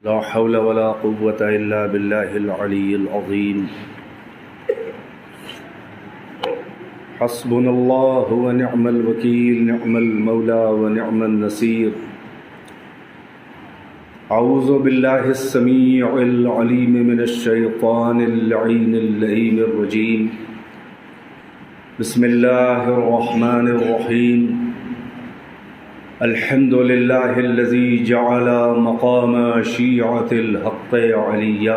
لا حول ولا قوة إلا بالله العلي العظيم. حسبنا الله ونعم الوكيل، نعم المولى ونعم النصير. أعوذ بالله السميع العليم من الشيطان اللعين اللئيم الرجيم. بسم الله الرحمن الرحيم. الحمد لله الذي جعل مقام شيعة الحق عليا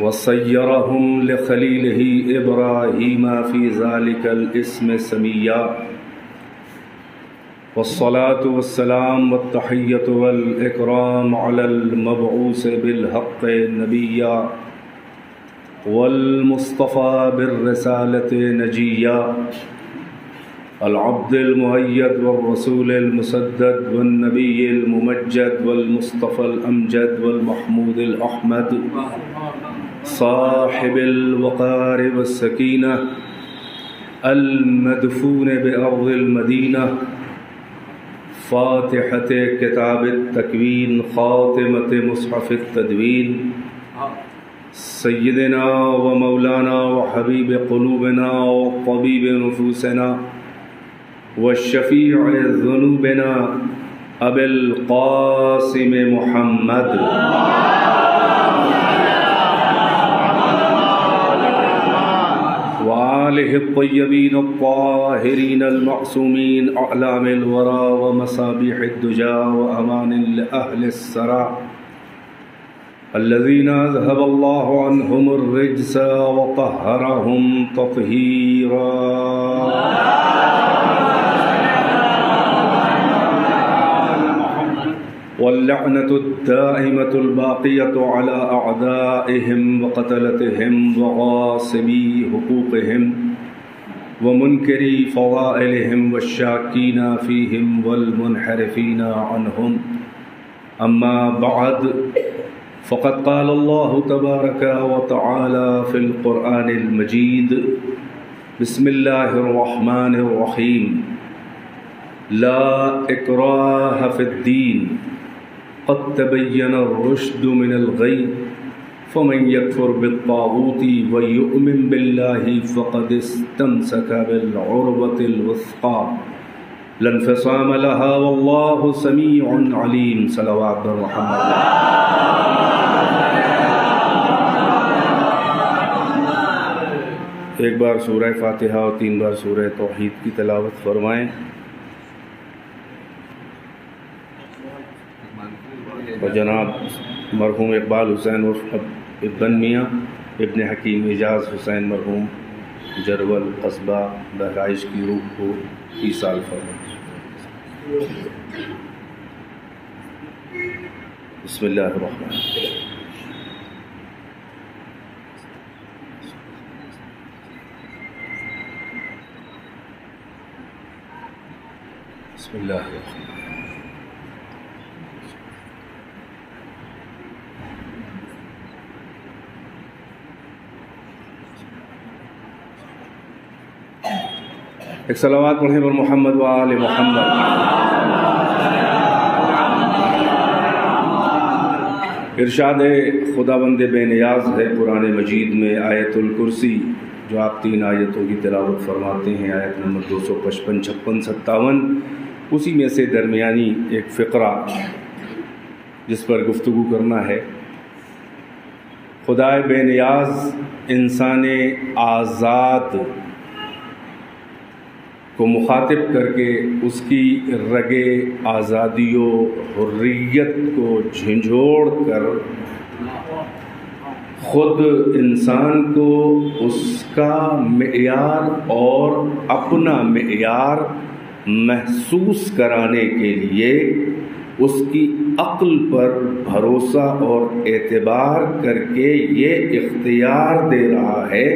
وصيرهم لخليله إبراهيم في ذلك الاسم سميا. والصلاة والسلام والتحية والإكرام على المبعوث بالحق نبيا والمصطفى بالرسالة نجيا، العبد المؤيد والرسول المسدد والنبي الممجد والمصطفى الأمجد والمحمود الأحمد، صاحب الوقار والسكينة، المدفون بأرض المدينة، فاتحة كتاب التكوين، خاتمة مصحف التدوين، سيدنا ومولانا وحبيب قلوبنا وطبيب نفوسنا والشفيع ذنوبنا أبي القاسم محمد وآله الطيبين الطاهرين المعصومين، أعلام الورى ومصابيح الدجى وأمان لأهل السرى، الذين أذهب الله عنهم الرجس وطهرهم تطهيرا. واللعنة الدائمة الباقية على أعدائهم وقتلتهم وغاصبي حقوقهم ومنكري فضائلهم والشاكين فيهم والمنحرفين عنهم. أما بعد، فقد قال الله تبارك وتعالى في القرآن المجيد: بسم الله الرحمن الرحيم. لا إكراه في الدين، قد تبين الرشد من الغي، فمن يكفر بالطاغوت ويؤمن بالله فقد استمسك بالعروة الوثقى لا انفصام لها، والله سميع عليم. صلوات محمد. ایک بار سورہ فاتحہ اور 3 بار سورہ توحید کی تلاوت فرمائیں. اور جناب مرحوم اقبال حسین عرف ابن میاں ابن حکیم اعجاز حسین مرحوم جرول قصبہ بہرائش کی روح کو ایصال فرمائیں. بسم اللہ الرحمن الرحیم. بسم اللہ الرحمن الرحیم. ایک صلوات پڑھیں پر محمد و آل محمد. ارشاد خداوند بے نیاز ہے قرآن مجید میں آیت الکرسی، جو آپ 3 آیتوں کی تلاوت فرماتے ہیں، آیت نمبر 255، 56، 57. اسی میں سے درمیانی ایک فقرہ جس پر گفتگو کرنا ہے. خدائے بے نیاز انسان آزاد کو مخاطب کر کے اس کی رگ آزادی و حریت کو جھنجھوڑ کر خود انسان کو اس کا معیار اور اپنا معیار محسوس کرانے کے لیے اس کی عقل پر بھروسہ اور اعتبار کر کے یہ اختیار دے رہا ہے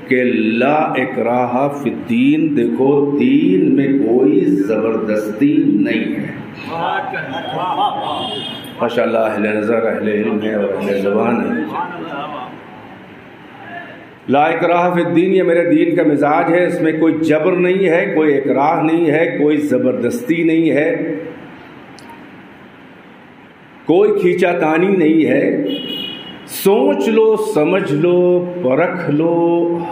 کہ لا اکراہ فی الدین. دیکھو، دین میں کوئی زبردستی نہیں ہے. ماشاء اللہ اہل نظر، اہل علم ہے اور اہل زبان ہے. لا اکراہ فی الدین، یہ میرے دین کا مزاج ہے، اس میں کوئی جبر نہیں ہے، کوئی اکراہ نہیں ہے، کوئی زبردستی نہیں ہے. کوئی کھینچا تانی نہیں ہے، سوچ لو سمجھ لو پرکھ لو،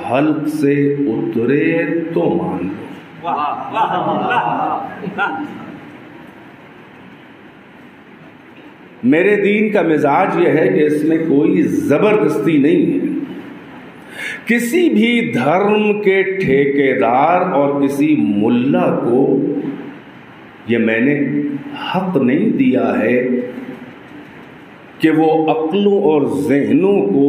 حلق سے اترے تو مان لو۔ میرے دین کا مزاج یہ ہے کہ اس میں کوئی زبردستی نہیں ہے۔ کسی بھی دھرم کے ٹھیکیدار اور کسی ملا کو یہ میں نے حق نہیں دیا ہے کہ وہ عقلوں اور ذہنوں کو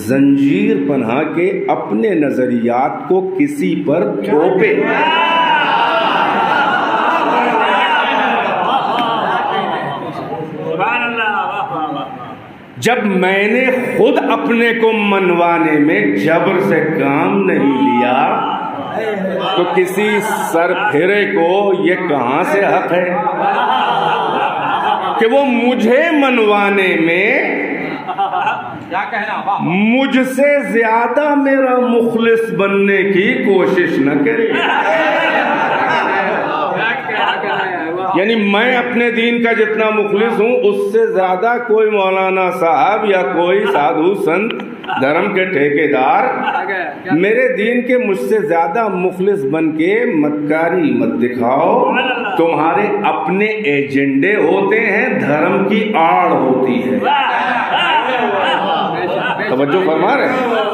زنجیر بنا کے اپنے نظریات کو کسی پر تھوپے۔ جب میں نے خود اپنے کو منوانے میں جبر سے کام نہیں لیا تو کسی سر پھرے کو یہ کہاں سے حق ہے کہ وہ مجھے منوانے میں مجھ سے زیادہ میرا مخلص بننے کی کوشش نہ کرے۔ یعنی میں اپنے دین کا جتنا مخلص ہوں اس سے زیادہ کوئی مولانا صاحب یا کوئی سادھو سنت دھرم کے ٹھیکیدار میرے دین کے مجھ سے زیادہ مخلص بن کے متکاری مت دکھاؤ۔ تمہارے اپنے ایجنڈے ہوتے ہیں، دھرم کی آڑ ہوتی ہے۔ توجہ فرما رہے ہیں؟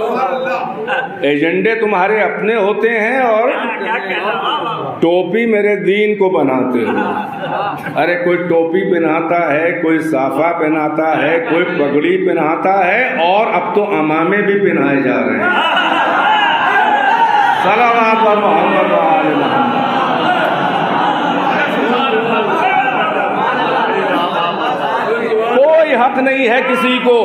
ایجنڈے تمہارے اپنے ہوتے ہیں اور ٹوپی میرے دین کو بناتے ہو۔ ارے کوئی ٹوپی پہناتا ہے، کوئی صافہ پہناتا ہے، کوئی پگڑی پہناتا ہے، اور اب تو عمامے بھی پہنائے جا رہے ہیں۔ صلوات محمد و آل محمد۔ کوئی حق نہیں ہے کسی کو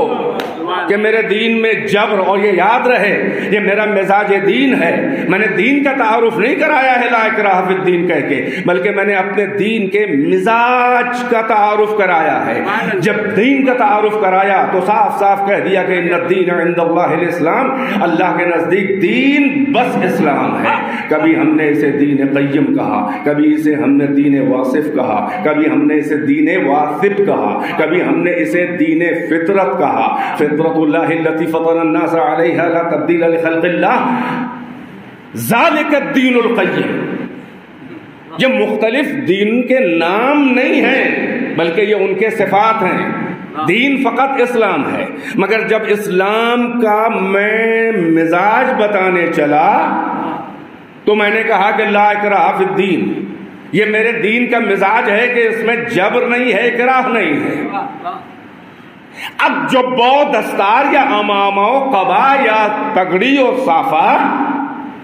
کہ میرے دین میں جبر، اور یہ یاد رہے یہ میرا مزاج دین ہے۔ میں نے دین کا تعارف نہیں کرایا ہے لا اکراہ فی الدین کہہ کے، بلکہ میں نے اپنے دین کے مزاج کا تعارف کرایا ہے۔ جب دین کا تعارف کرایا تو صاف صاف کہہ دیا کہ ان الدین عند اللہ الاسلام، اللہ کے نزدیک دین بس اسلام ہے۔ کبھی ہم نے اسے دین قیم کہا، کبھی اسے ہم نے دین واصف کہا، کبھی ہم نے اسے دین واثب کہا، کبھی ہم نے اسے دین فطرت کہا۔ فطرت اللہ التی فطر الناس علیہا لا تبدیل لخلق اللہ ذالک الدین القیم۔ یہ مختلف دین کے نام نہیں ہیں بلکہ یہ ان کے صفات ہیں۔ دین فقط اسلام ہے، مگر جب اسلام کا میں مزاج بتانے چلا تو میں نے کہا کہ لا اکراہ فی الدین، یہ میرے دین کا مزاج ہے کہ اس میں جبر نہیں ہے، اکراہ نہیں ہے۔ اب جو بو دستار یا امامہ و قبا یا پگڑی اور صافہ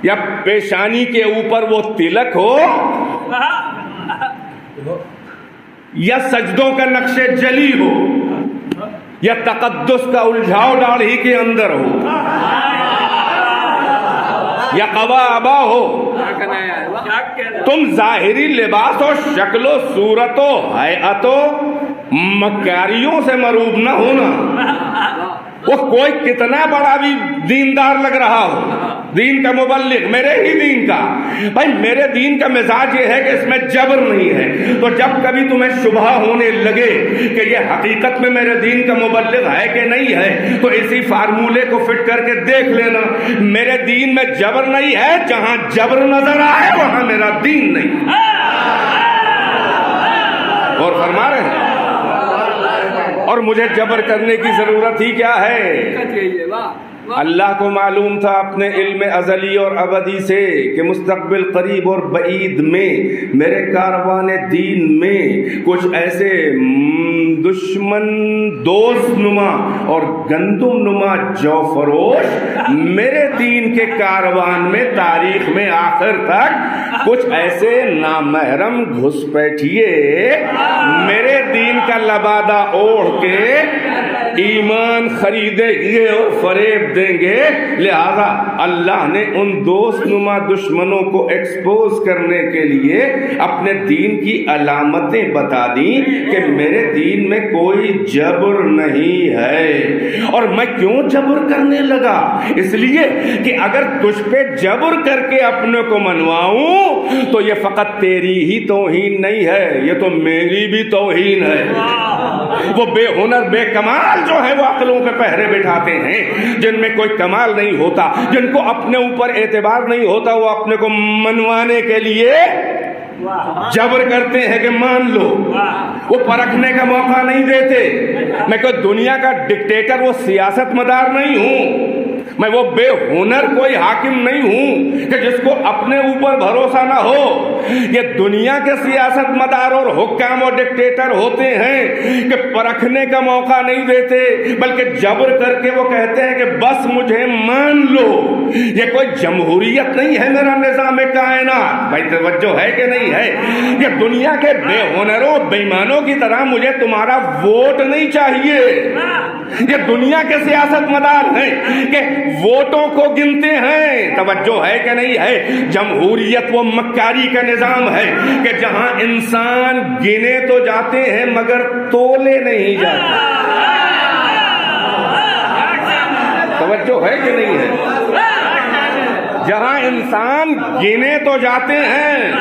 یا پیشانی کے اوپر وہ تلک ہو یا سجدوں کا نقش جلی ہو یا تقدس کا الجھاؤ داڑھی کے اندر ہو یا قبا ابا ہو، تم ظاہری لباس و شکل و صورت و ہیئت و مکاریوں سے مروب نہ ہونا۔ وہ کوئی کتنا بڑا بھی دیندار لگ رہا ہو، دین کا مبلغ میرے ہی دین کا، بھائی میرے دین کا مزاج یہ ہے کہ اس میں جبر نہیں ہے۔ تو جب کبھی تمہیں شبہ ہونے لگے کہ یہ حقیقت میں میرے دین کا مبلغ ہے کہ نہیں ہے تو اسی فارمولے کو فٹ کر کے دیکھ لینا، میرے دین میں جبر نہیں ہے، جہاں جبر نظر آئے وہاں میرا دین نہیں۔ اور فرما رہے ہیں، اور مجھے جبر کرنے کی ضرورت ہی کیا ہے؟ اللہ کو معلوم تھا اپنے علم ازلی اور ابدی سے کہ مستقبل قریب اور بعید میں میرے کاروان دین میں کچھ ایسے دشمن دوست نما اور گندم نما جو فروش میرے دین کے کاروان میں تاریخ میں آخر تک کچھ ایسے نامحرم گھس بیٹھیے میرے دین کا لبادہ اوڑھ کے ایمان خریدیں گے اور فریب دیں گے۔ لہذا اللہ نے ان دوست نما دشمنوں کو ایکسپوز کرنے کے لیے اپنے دین کی علامتیں بتا دیں کہ میرے دین میں کوئی جبر نہیں ہے۔ اور میں کیوں جبر کرنے لگا؟ اس لیے کہ اگر تجھ پہ جبر کر کے اپنے کو منواؤں تو یہ فقط تیری ہی توہین نہیں ہے، یہ تو میری بھی توہین ہے۔ وہ بے ہنر بے کمال جو ہے وہ عقلوں پہ پہرے بٹھاتے ہیں، جن میں کوئی کمال نہیں ہوتا، جن کو اپنے اوپر اعتبار نہیں ہوتا، وہ اپنے کو منوانے کے لیے جبر کرتے ہیں کہ مان لو، وہ پرکھنے کا موقع نہیں دیتے۔ میں کوئی دنیا کا ڈکٹیٹر، وہ سیاست مدار نہیں ہوں، میں وہ بے ہنر کوئی حاکم نہیں ہوں کہ جس کو اپنے اوپر بھروسہ نہ ہو۔ یہ دنیا کے سیاست مدار اور حکام اور ڈکٹیٹر ہوتے ہیں کہ پرکھنے کا موقع نہیں دیتے، بلکہ جبر کر کے وہ کہتے ہیں کہ بس مجھے مان لو۔ یہ کوئی جمہوریت نہیں ہے میرا نظام کائنات، بھائی توجہ ہے کہ نہیں ہے؟ یہ دنیا کے بے ہنروں بے ایمانوں کی طرح مجھے تمہارا ووٹ نہیں چاہیے۔ یہ دنیا کے سیاست مدار ہیں کہ ووٹوں کو گنتے ہیں، توجہ ہے کہ نہیں ہے؟ جمہوریت وہ مکاری کا نظام ہے کہ جہاں انسان گنے تو جاتے ہیں مگر تولے نہیں جاتے۔ توجہ ہے کہ نہیں ہے؟ جہاں انسان گنے تو جاتے ہیں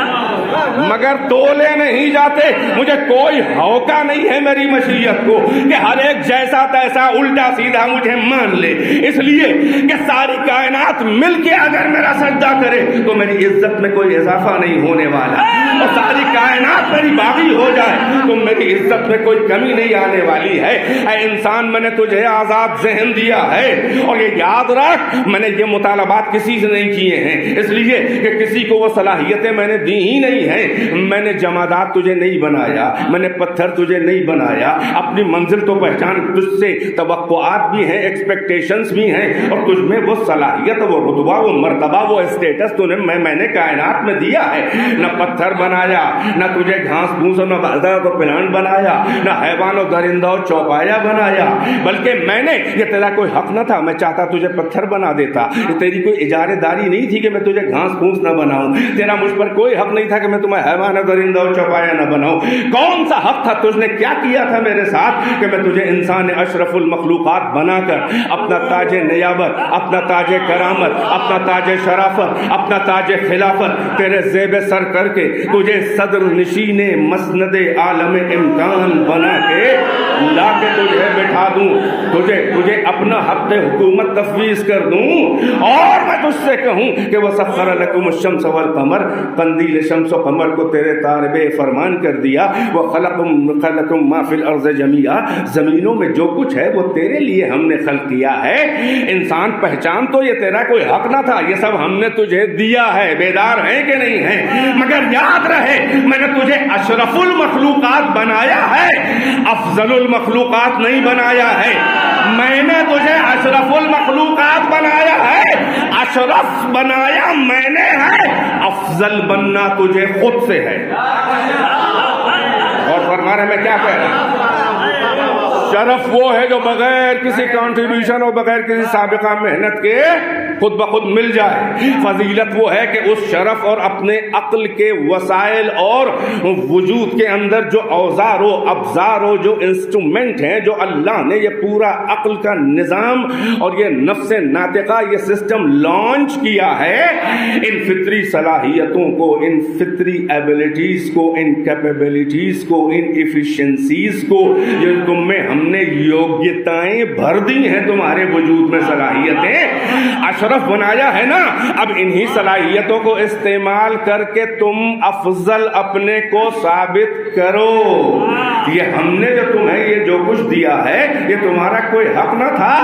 مگر تولے نہیں جاتے۔ مجھے کوئی ہوکا نہیں ہے میری مشیت کو کہ ہر ایک جیسا تیسا الٹا سیدھا مجھے مان لے، اس لیے کہ ساری کائنات مل کے اگر میرا سجدہ کرے تو میری عزت میں کوئی اضافہ نہیں ہونے والا، اور ساری کائنات میری باغی ہو جائے تو میری عزت میں کوئی کمی نہیں آنے والی ہے۔ اے انسان، میں نے تجھے آزاد ذہن دیا ہے، اور یہ یاد رکھ میں نے یہ مطالبات کسی سے نہیں کیے ہیں، اس لیے کہ کسی کو وہ صلاحیتیں میں نے دی ہی نہیں ہیں۔ میں نے جمادات تجھے نہیں بنایا، میں نے پتھر تجھے نہیں بنایا۔ اپنی منزل تو پہچان، تجھ سے توقعات بھی ہیں، ایکسپیکٹیشنز بھی ہیں، اور تجھ میں وہ صلاحیت، وہ رتبہ، وہ مرتبہ، وہ اسٹیٹس میں نے کائنات میں دیا ہے۔ نہ پتھر بنایا، نہ تجھے گھاس پھوس اور نہ بہتا کو پلانٹ بنایا، نہ حیوان و درندہ اور چوپایا بنایا، بلکہ میں نے، یہ تیرا کوئی حق نہ تھا، میں چاہتا تجھے پتھر بنا دیتا، یہ تیری کوئی اجارے داری نہیں تھی کہ میں تجھے گھاس پھوس نہ بناؤں، تیرا مجھ پر کوئی حق نہیں تھا کہ میں تمہیں حیوان درندہ اور چوپایا نہ بناؤں۔ کون سا حق تھا؟ تجھ نے کیا کیا تھا میرے ساتھ کہ میں تجھے انسان اشرف المخلوقات بنا کر اپنا تاج نیابت، اپنا تاج کرامت، اپنا تاج شرافت، اپنا تاج خلافت تیرے زیب سر کر کے تجھے صدر نشین مسند عالم امکان بنا کے لا کے تجھے بٹھا دوں، تجھے اپنا حق حکومت تفویض کر دوں، اور میں تجھ سے کہوں کہ وسخر لکم الشمس والقمر، قندیل شمس و قمر کو تیرے تابع فرمان کر دیا، وخلقکم ما فی الارض جمیعا، زمینوں میں جو کچھ ہے وہ تیرے لیے ہم نے خلق کیا ہے۔ انسان پہچان تو یہ تیرا کوئی حق نہ تھا، یہ سب ہم نے تجھے دیا ہے، بیدار ہے کہ نہیں ہے؟ مگر یاد رہے میں نے تجھے اشرف المخلوقات بنایا ہے، افضل المخلوقات نہیں بنایا ہے۔ میں نے تجھے اشرف المخلوقات بنایا ہے، اشرف بنایا میں نے ہے، افضل بننا تجھے خود سے ہے۔ اور فرما رہے میں کیا کہہ رہا ہوں؟ شرف وہ ہے جو بغیر کسی کنٹریبیوشن اور بغیر کسی سابقہ محنت کے خود بخود مل جائے۔ فضیلت وہ ہے کہ اس شرف اور اپنے عقل کے وسائل اور وجود کے اندر جو اوزار و ابزار و جو انسٹرومنٹ ہیں، جو اللہ نے یہ پورا عقل کا نظام اور یہ نفس ناطقہ یہ سسٹم لانچ کیا ہے، ان فطری صلاحیتوں کو، ان فطری ایبلٹیز کو، ان کیپیبلٹیز کو، ان ایفیشنسیز کو، یہ تم میں ہم نے یوگیتائیں بھر دی ہیں، تمہارے وجود میں صلاحیتیں اشرف بنایا ہے نا۔ اب انہی صلاحیتوں کو استعمال کر کے تم افضل اپنے کو ثابت کرو۔ یہ ہم نے جو تمہیں یہ جو کچھ دیا ہے یہ تمہارا کوئی حق نہ تھا،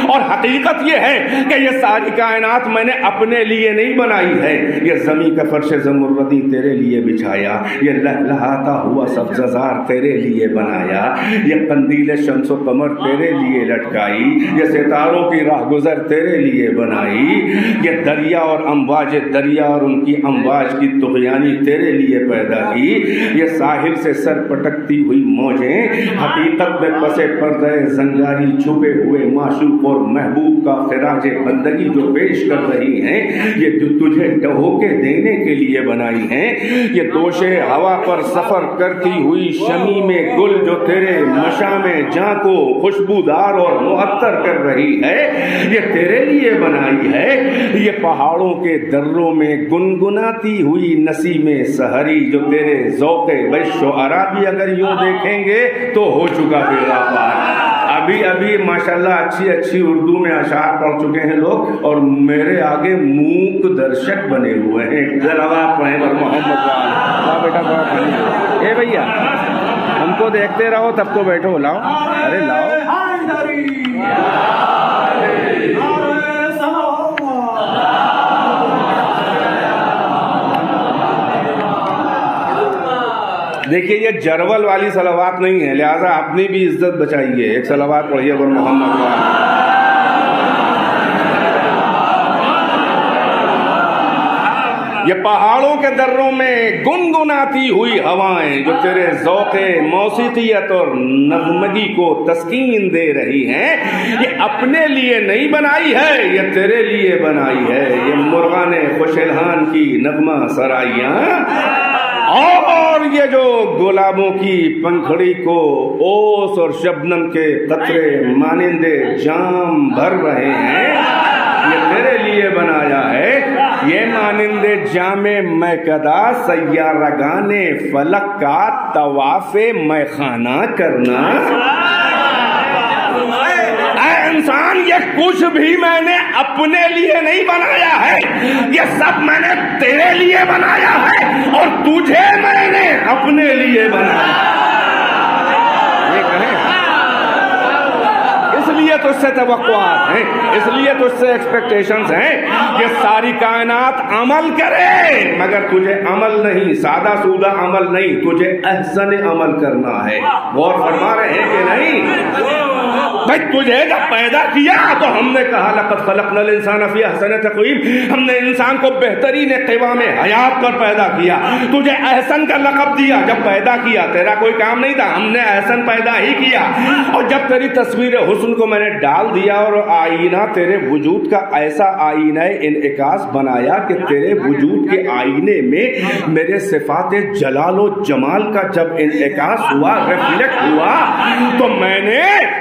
اور حقیقت یہ ہے کہ یہ ساری کائنات میں نے اپنے لیے نہیں بنائی ہے۔ یہ زمین کا فرش زمردی تیرے لیے بچھایا، یہ لہلہاتا ہوا سبززار تیرے لیے بنایا، یہ قندیل شمس و قمر تیرے لیے لٹکائی، یہ ستاروں کی راہ گزر تیرے لیے بنائی، یہ دریا اور امواج دریا اور ان کی امواج کی طغیانی تیرے لیے پیدا کی، یہ ساحل سے سر پٹکتی ہوئی موجیں حقیقت میں پسے پردہ زنگاری چھپے ہوئے معشوق اور محبوب کا خراج بندگی جو پیش کر رہی ہیں، یہ جو تجھے ڈھوکے دینے کے لیے بنائی ہیں، یہ دوشے ہوا پر سفر کرتی ہوئی شمی میں گل جو تیرے مشام جاں کو خوشبودار اور معطر کر رہی ہے، یہ تیرے لیے بنائی ہے۔ یہ پہاڑوں کے دروں میں گنگناتی ہوئی نسیم سحری جو تیرے ذوق شعراء بھی اگر یوں دیکھیں گے تو ہو چکا بے بیڑا پار۔ ابھی ماشاءاللہ اچھی اردو میں اشعار پڑھ چکے ہیں لوگ اور میرے آگے موک درشک بنے ہوئے ہیں۔ جلوات پڑھیں پر محمد والا بیٹا بڑا پانی اے بھیا ہم کو دیکھتے رہو تب تو بیٹھو، لاؤ ارے لاؤ۔ دیکھیے یہ جرول والی صلوات نہیں ہے، لہذا اپنی بھی عزت بچائیے۔ ایک صلوات پڑھیے پر محمد والا۔ یہ پہاڑوں کے دروں میں گنگناتی ہوئی ہوائیں جو تیرے ذوق موسیقیت اور نغمگی کو تسکین دے رہی ہیں، یہ اپنے لیے نہیں بنائی ہے، یہ تیرے لیے بنائی ہے۔ یہ مرغان خوش الحان کی نغمہ سرائیاں اور یہ جو گلابوں کی پنکھڑی کو اوس اور شبنم کے قطرے مانندے جام بھر رہے ہیں، یہ تیرے لیے بنایا ہے۔ یہ مانندے جام میکدہ سیارگان فلک کا طواف میخانہ کرنا۔ اے انسان یہ کچھ بھی میں نے اپنے لیے نہیں بنایا ہے، یہ سب میں نے تیرے لیے بنایا ہے اور تجھے میں نے اپنے لیے بنایا۔ یہ کہیں اس لیے تو اس سے توقعات ہیں، اس لیے تو اس سے ایکسپیکٹیشنز ہیں کہ ساری کائنات عمل کرے، مگر تجھے عمل نہیں، سادہ سودہ عمل نہیں، تجھے احسن عمل کرنا ہے۔ غور فرما رہے ہیں کہ نہیں؟ بھائی تجھے جب پیدا کیا تو ہم نے کہا لقد خلقنا الانسان فی احسن تقویم، ہم نے انسان کو بہترین قوام حیات پر پیدا کیا، تجھے احسن کا لقب دیا جب پیدا کیا، تیرا کوئی کام نہیں تھا، ہم نے احسن پیدا ہی کیا۔ اور جب تیری تصویر حسن کو میں نے ڈال دیا اور آئینہ تیرے وجود کا ایسا آئینہ انعکاس بنایا کہ تیرے وجود کے آئینے میں میرے صفات جلال و جمال کا جب انعکاس ہوا، ریفلیکٹ ہوا، تو میں نے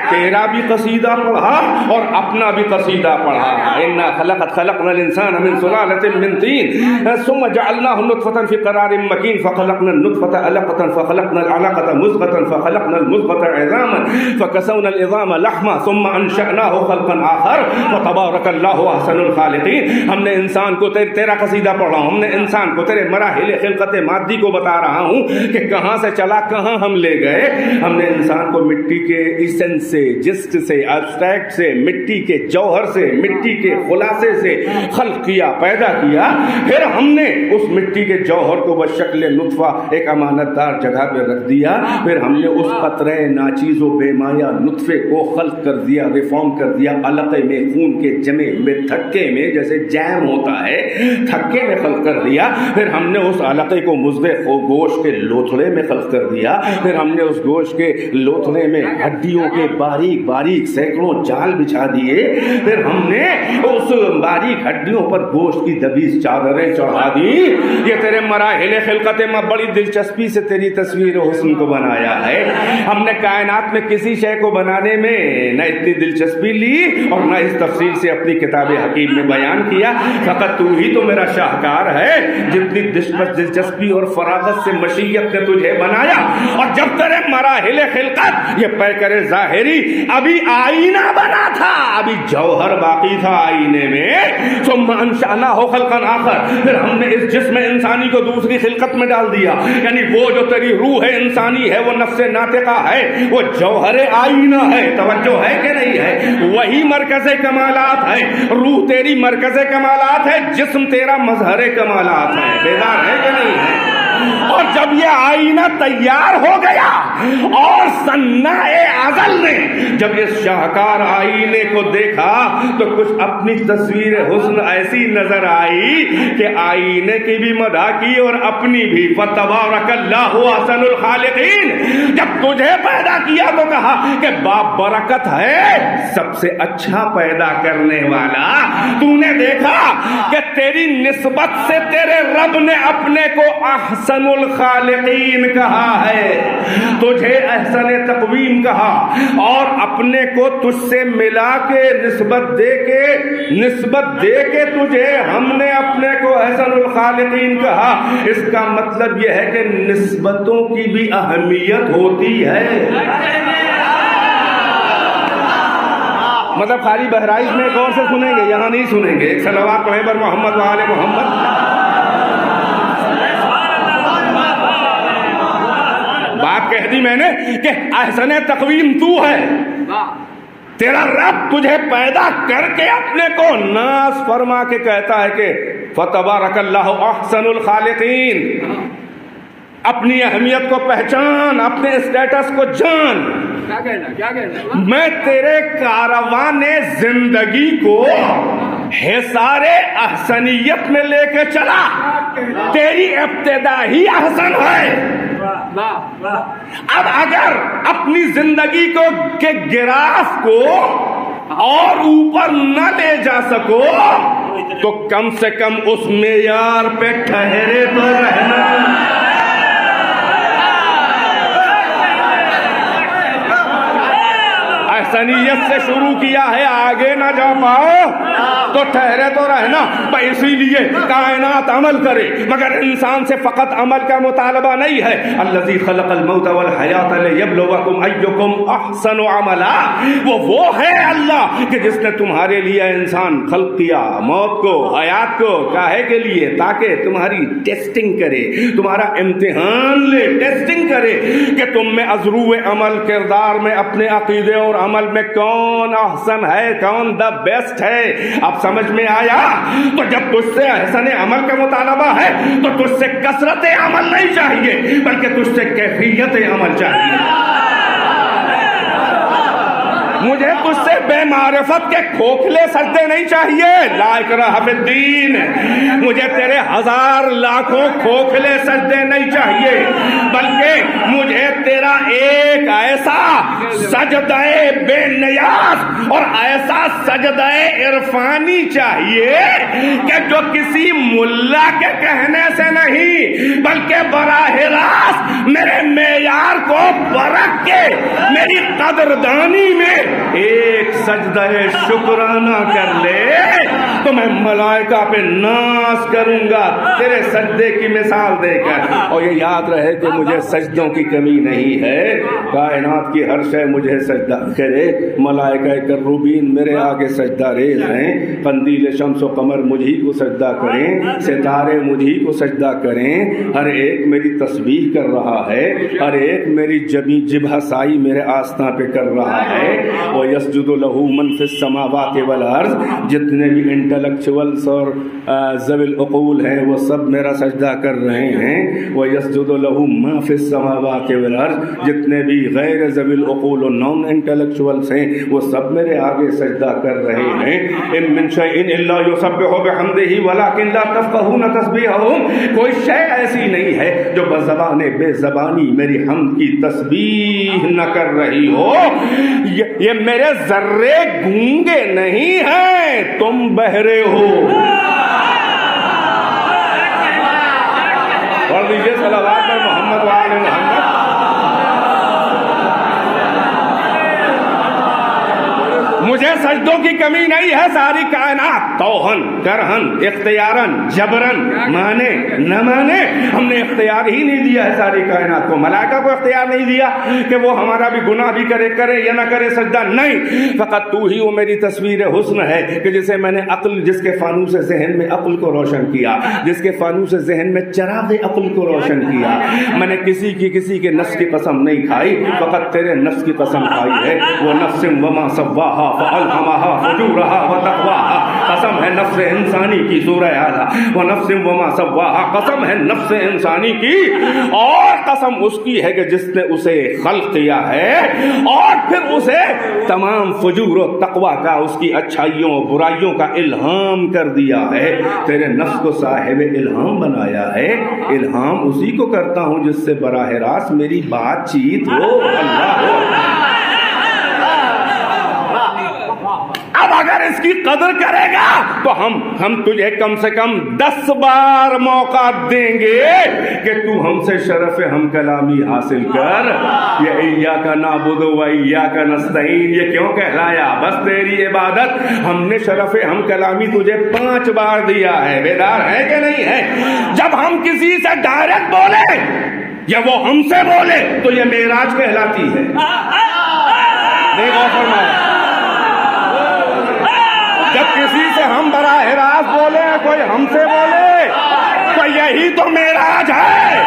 تیرا بھی قصیدہ پڑھا اور اپنا بھی قصیدہ پڑھا۔ انا خلقنا الانسان من سلالۃ من طین ثم جعلناه نطفة في قرار مكين فخلقنا النطفة علقة فخلقنا العلقة مضغة فخلقنا المضغة عظاما فكسونا العظام لحما ثم انشأناه خلقا آخر فتبارك الله احسن الخالقین۔ ہم نے انسان کو تیرا قصیدہ پڑھ رہا ہوں، ہم نے انسان کو تیرے مراحل خلقت مادی کو بتا رہا ہوں کہ کہاں سے چلا کہاں ہم لے گئے۔ ہم نے انسان کو مٹی کے ایسنس سے، جسٹ سے، ایبسٹریکٹ سے، مٹی کے جوہر سے، مٹی کے خلاصے سے خلق کیا، پیدا کیا، پھر ہم نے اس مٹی کے جوہر کو بشکل نطفہ ایک امانت دار جگہ پہ رکھ دیا، پھر ہم نے اس قطرے ناچیز و بے مایا نطفے کو خلق کر دیا، ریفارم کر دیا، علقے میں خون کے جمے میں تھکے میں جیسے جیم ہوتا ہے تھکے میں خلق کر دیا، پھر ہم نے اس علقے کو مضغے گوشت کے لوتھڑے میں خلق کر دیا، پھر ہم نے اس گوشت کے لوتھڑے میں ہڈیوں کے باریک باریک سینکڑوں جال بچھا دیے، پھر ہم نے اس باریک ہڈیوں پر گوشت کی دبیز چادریں چڑھا دی۔ یہ تیرے مراحل خلقت میں بڑی دلچسپی سے تیری تصویر حسن کو بنایا ہے۔ ہم نے کائنات میں کسی شے کو بنانے میں نہ اتنی دلچسپی لی اور نہ اس تفصیل سے اپنی کتاب حکیم میں بیان کیا، فقط تو ہی تو میرا شاہکار ہے جتنی دلچسپی اور فراغت سے مشیت نے تجھے بنایا۔ اور جب تیرے مراحل خلقت یہ پیکر ظاہری ابھی آئینہ بنا تھا، ابھی جوہر باقی تھا آئینے میں، ثم انشأناه خلقا آخر، پھر ہم نے اس جسم انسانی کو دوسری خلقت میں ڈال دیا، یعنی وہ جو تیری روح انسانی ہے، وہ نفس ناطقہ ہے، وہ جوہر آئینہ ہے، توجہ ہے کہ نہیں ہے؟ وہی مرکز کمالات ہے، روح تیری مرکز کمالات ہے، جسم تیرا مظہر کمالات ہے، بیدار ہے کہ نہیں ہے؟ اور جب یہ آئینہ تیار ہو گیا اور صناع ازل نے جب اس شاہکار آئینے کو دیکھا تو کچھ اپنی تصویر حسن ایسی نظر آئی کہ آئینے کی بھی مدح کی اور اپنی بھی، فتبارک اللہ احسن الخالقین۔ جب تجھے پیدا کیا تو کہا کہ باپ برکت ہے، سب سے اچھا پیدا کرنے والا۔ تو نے دیکھا کہ تیری نسبت سے تیرے رب نے اپنے کو احسن الخالقین کہا ہے، تجھے احسن تقویم کہا، اور اپنے کو تجھ سے ملا کے نسبت دے کے تجھے ہم نے اپنے کو احسن الخالقین کہا۔ اس کا مطلب یہ ہے کہ نسبتوں کی بھی اہمیت ہوتی ہے۔ مطلب خالی بہرائچ میں ایک اور سے سنیں گے، یہاں نہیں سنیں گے. ایک صلوات پڑھیں پر محمد و آل محمد. بات کہہ دی میں نے کہ احسن تقویم تو ہے. تیرا رب تجھے پیدا کر کے اپنے کو ناز فرما کے کہتا ہے کہ فتبارک اللہ احسن الخالقین. اپنی اہمیت کو پہچان، اپنے اسٹیٹس کو جان. کیا کہنا میں تیرے کاروان زندگی کو حصار احسنیت میں لے کے چلا. تیری ابتدا ہی احسن ہے. اب اگر اپنی زندگی کو کے گراف کو اور اوپر نہ لے جا سکو تو کم سے کم اس معیار پہ ٹھہرے تو رہنا. احسنیت سے شروع کیا ہے، آگے نہ جا پاؤ تو ٹھہرے تو رہنا. اسی لیے کائنات عمل کرے، مگر انسان سے فقط عمل کا مطالبہ نہیں ہے. الذی خلق الموت والحیات لیبلوکم ایکم احسن عملا. وہ ہے اللہ کہ جس نے تمہارے لیے انسان خلق کیا، موت کو حیات کو کاہے کے لیے؟ تاکہ تمہاری ٹیسٹنگ کرے، تمہارا امتحان لے، ٹیسٹنگ کرے کہ تم میں ازرو عمل، کردار میں، اپنے عقیدے اور عمل میں کون احسن ہے، کون دا بیسٹ ہے. اب سمجھ میں آیا؟ تو جب تجھ سے احسن عمل کا مطالبہ ہے تو تجھ سے کثرت عمل نہیں چاہیے، بلکہ تجھ سے کیفیت عمل چاہیے. مجھے تجھ سے بے معرفت کے کھوکھلے سجدے نہیں چاہیے. لا اکراہ فی الدین. مجھے تیرے ہزار لاکھوں کھوکھلے سجدے نہیں چاہیے، بلکہ مجھے تیرا ایک ایسا سجدہ بے نیاز اور ایسا سجدہ عرفانی چاہیے کہ جو کسی ملا کے کہنے سے نہیں، بلکہ براہ راست میرے معیار کو پرکھ کے میری قدردانی میں ایک سجدہ شکرانہ کر لے تو میں ملائکہ پہ ناز کروں گا تیرے سجدے کی مثال دے کر. اور یہ یاد رہے کہ مجھے سجدوں کی کمی نہیں ہے. کائنات کی ہر شے مجھے سجدہ کرے. ملائکہ کروبین میرے آگے سجدہ ریز ہیں. قندیل شمس و قمر مجھی کو سجدہ کریں، ستارے مجھی کو سجدہ کریں. ہر ایک میری تسبیح کر رہا ہے، ہر ایک میری جبہ سائی میرے آستاں پہ کر رہا ہے. وَيَسْجُدُ لَهُ مَنْ فِي السَّمَاوَاتِ وَالْأَرْضِ. جتنے بھی انٹلیکچوئلس اور ذوی العقول ہیں وہ سب میرا سجدہ کر رہے ہیں. وَيَسْجُدُ لَهُ مَا فِي السَّمَاوَاتِ وَالْأَرْضِ. جتنے بھی غیر ذوی العقول اور نان انٹلیکچوئلس ہیں وہ سب میرے آگے سجدہ کر رہے ہیں. إِن مِّن شَيْءٍ إِلَّا يُسَبِّحُ بِحَمْدِهِ وَلَٰكِن لَّا تَفْقَهُونَ تَسْبِيحَهُمْ. کوئی شے ایسی نہیں ہے جو بزبان بے زبانی میری حمد کی تسبیح نہ کر رہی ہو. یہ میرے ذرے گونگے نہیں ہیں، تم بہرے ہو. اور دیجیے صلوات پر محمد و آل محمد. مجھے سجدوں کی کمی نہیں ہے. ساری کائنات توہن کرہن اختیارن جبرن مانے نہ مانے ہم نے اختیار ہی نہیں دیا ہے ساری کائنات کو. ملائکہ کو اختیار نہیں دیا کہ وہ ہمارا بھی گناہ بھی کرے یا نہ کرے سجدہ. نہیں، فقط تو ہی وہ میری تصویر حسن ہے کہ جسے میں نے عقل، جس کے فانوس ذہن میں عقل کو روشن کیا، جس کے فانوس ذہن میں چراغ عقل کو روشن کیا. میں نے کسی کے نفس کی قسم نہیں کھائی، فقط تیرے نفس کی قسم کھائی ہے. وہ نفس وما سواہا فألہمہا فجورہا وتقواہا. قسم ہے نفس انسانی کی. سورہ اعلیٰ. وہ نفس وما سواہا، قسم ہے نفس انسانی کی، اور قسم اس کی ہے کہ جس نے اسے خلق کیا ہے اور پھر اسے تمام فجور و تقوی کا، اس کی اچھائیوں برائیوں کا الہام کر دیا ہے. تیرے نفس کو صاحب الہام بنایا ہے. الہام اسی کو کرتا ہوں جس سے براہ راست میری بات چیت ہو. اللہ ہو. اب اگر اس کی قدر کرے گا تو ہم تجھے کم سے کم 10 بار موقع دیں گے کہ تو ہم سے شرف ہم کلامی حاصل کر. یہ ایاک نعبد و ایاک نستعین یہ کیوں کہلایا؟ بس تیری عبادت. ہم نے شرف ہم کلامی تجھے 5 بار دیا ہے. بیدار ہے کہ نہیں ہے؟ جب ہم کسی سے ڈائریکٹ بولے یا وہ ہم سے بولے تو یہ معراج کہلاتی ہے. نہیں غور فرمایا. کسی سے ہم براہ راست بولے، کوئی ہم سے بولے، تو یہی تو معراج ہے۔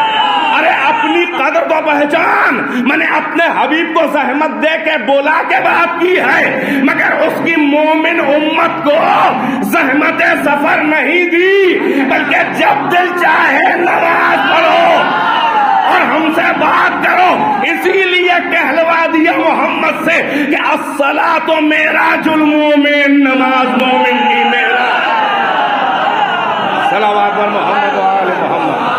ارے اپنی قدر تو پہچان، میں نے اپنے حبیب کو زحمت دے کے بولا کے بات کی ہے، مگر اس کی مومن امت کو زحمت سفر نہیں دی، بلکہ جب دل چاہے نماز پڑھو اور ہم سے بات کرو۔ اسی لیے کہلوا دیا محمد سے کہ الصلاۃ معراج المومن، نماز مومن کی معراج۔ صلوات بر محمد و آل محمد۔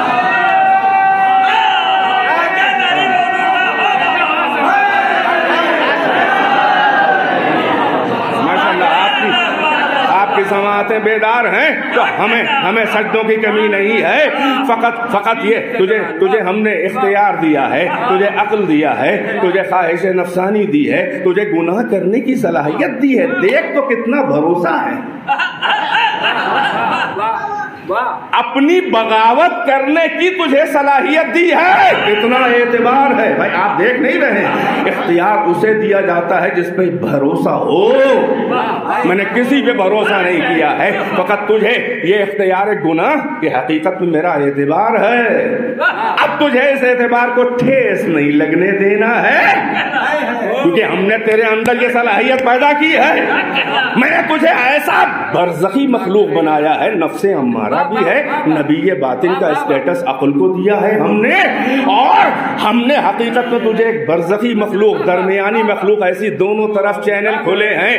سماعتیں بیدار ہیں تو ہمیں سجدوں کی کمی نہیں ہے، فقط یہ تجھے ہم نے اختیار دیا ہے، تجھے عقل دیا ہے، تجھے خواہش نفسانی دی ہے، تجھے گناہ کرنے کی صلاحیت دی ہے۔ دیکھ تو کتنا بھروسہ ہے، اپنی بغاوت کرنے کی تجھے صلاحیت دی ہے، کتنا اعتبار ہے بھائی۔ آپ دیکھ نہیں رہے، اختیار اسے دیا جاتا ہے جس پہ بھروسہ ہو۔ میں نے کسی پہ بھروسہ نہیں کیا ہے، فقط تجھے یہ اختیار گناہ کی حقیقت میں میرا اعتبار ہے، اب تجھے اس اعتبار کو ٹھیس نہیں لگنے دینا ہے، کیونکہ ہم نے تیرے اندر یہ صلاحیت پیدا کی ہے۔ میں نے تجھے ایسا برزخی مخلوق بنایا ہے، نفس امارہ بھی ہے، نبی باطن کا اسٹیٹس عقل کو دیا ہے ہم نے، اور ہم نے حقیقت میں تجھے ایک برزخی مخلوق، درمیانی مخلوق، ایسی دونوں طرف چینل کھلے ہیں۔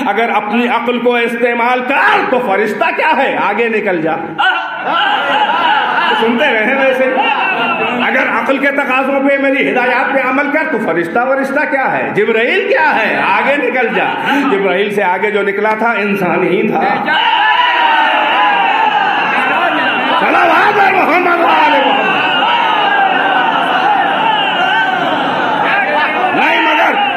اگر اپنی عقل کو استعمال کر تو فرشتہ کیا ہے، آگے نکل جا۔ سنتے رہے ویسے، اگر عقل کے تقاضوں پہ میری ہدایات پہ عمل کر تو فرشتہ کیا ہے، جبرائیل کیا ہے، آگے نکل جا۔ جبرائیل سے آگے جو نکلا تھا انسان ہی تھا۔ صلوات محمد و آل محمد۔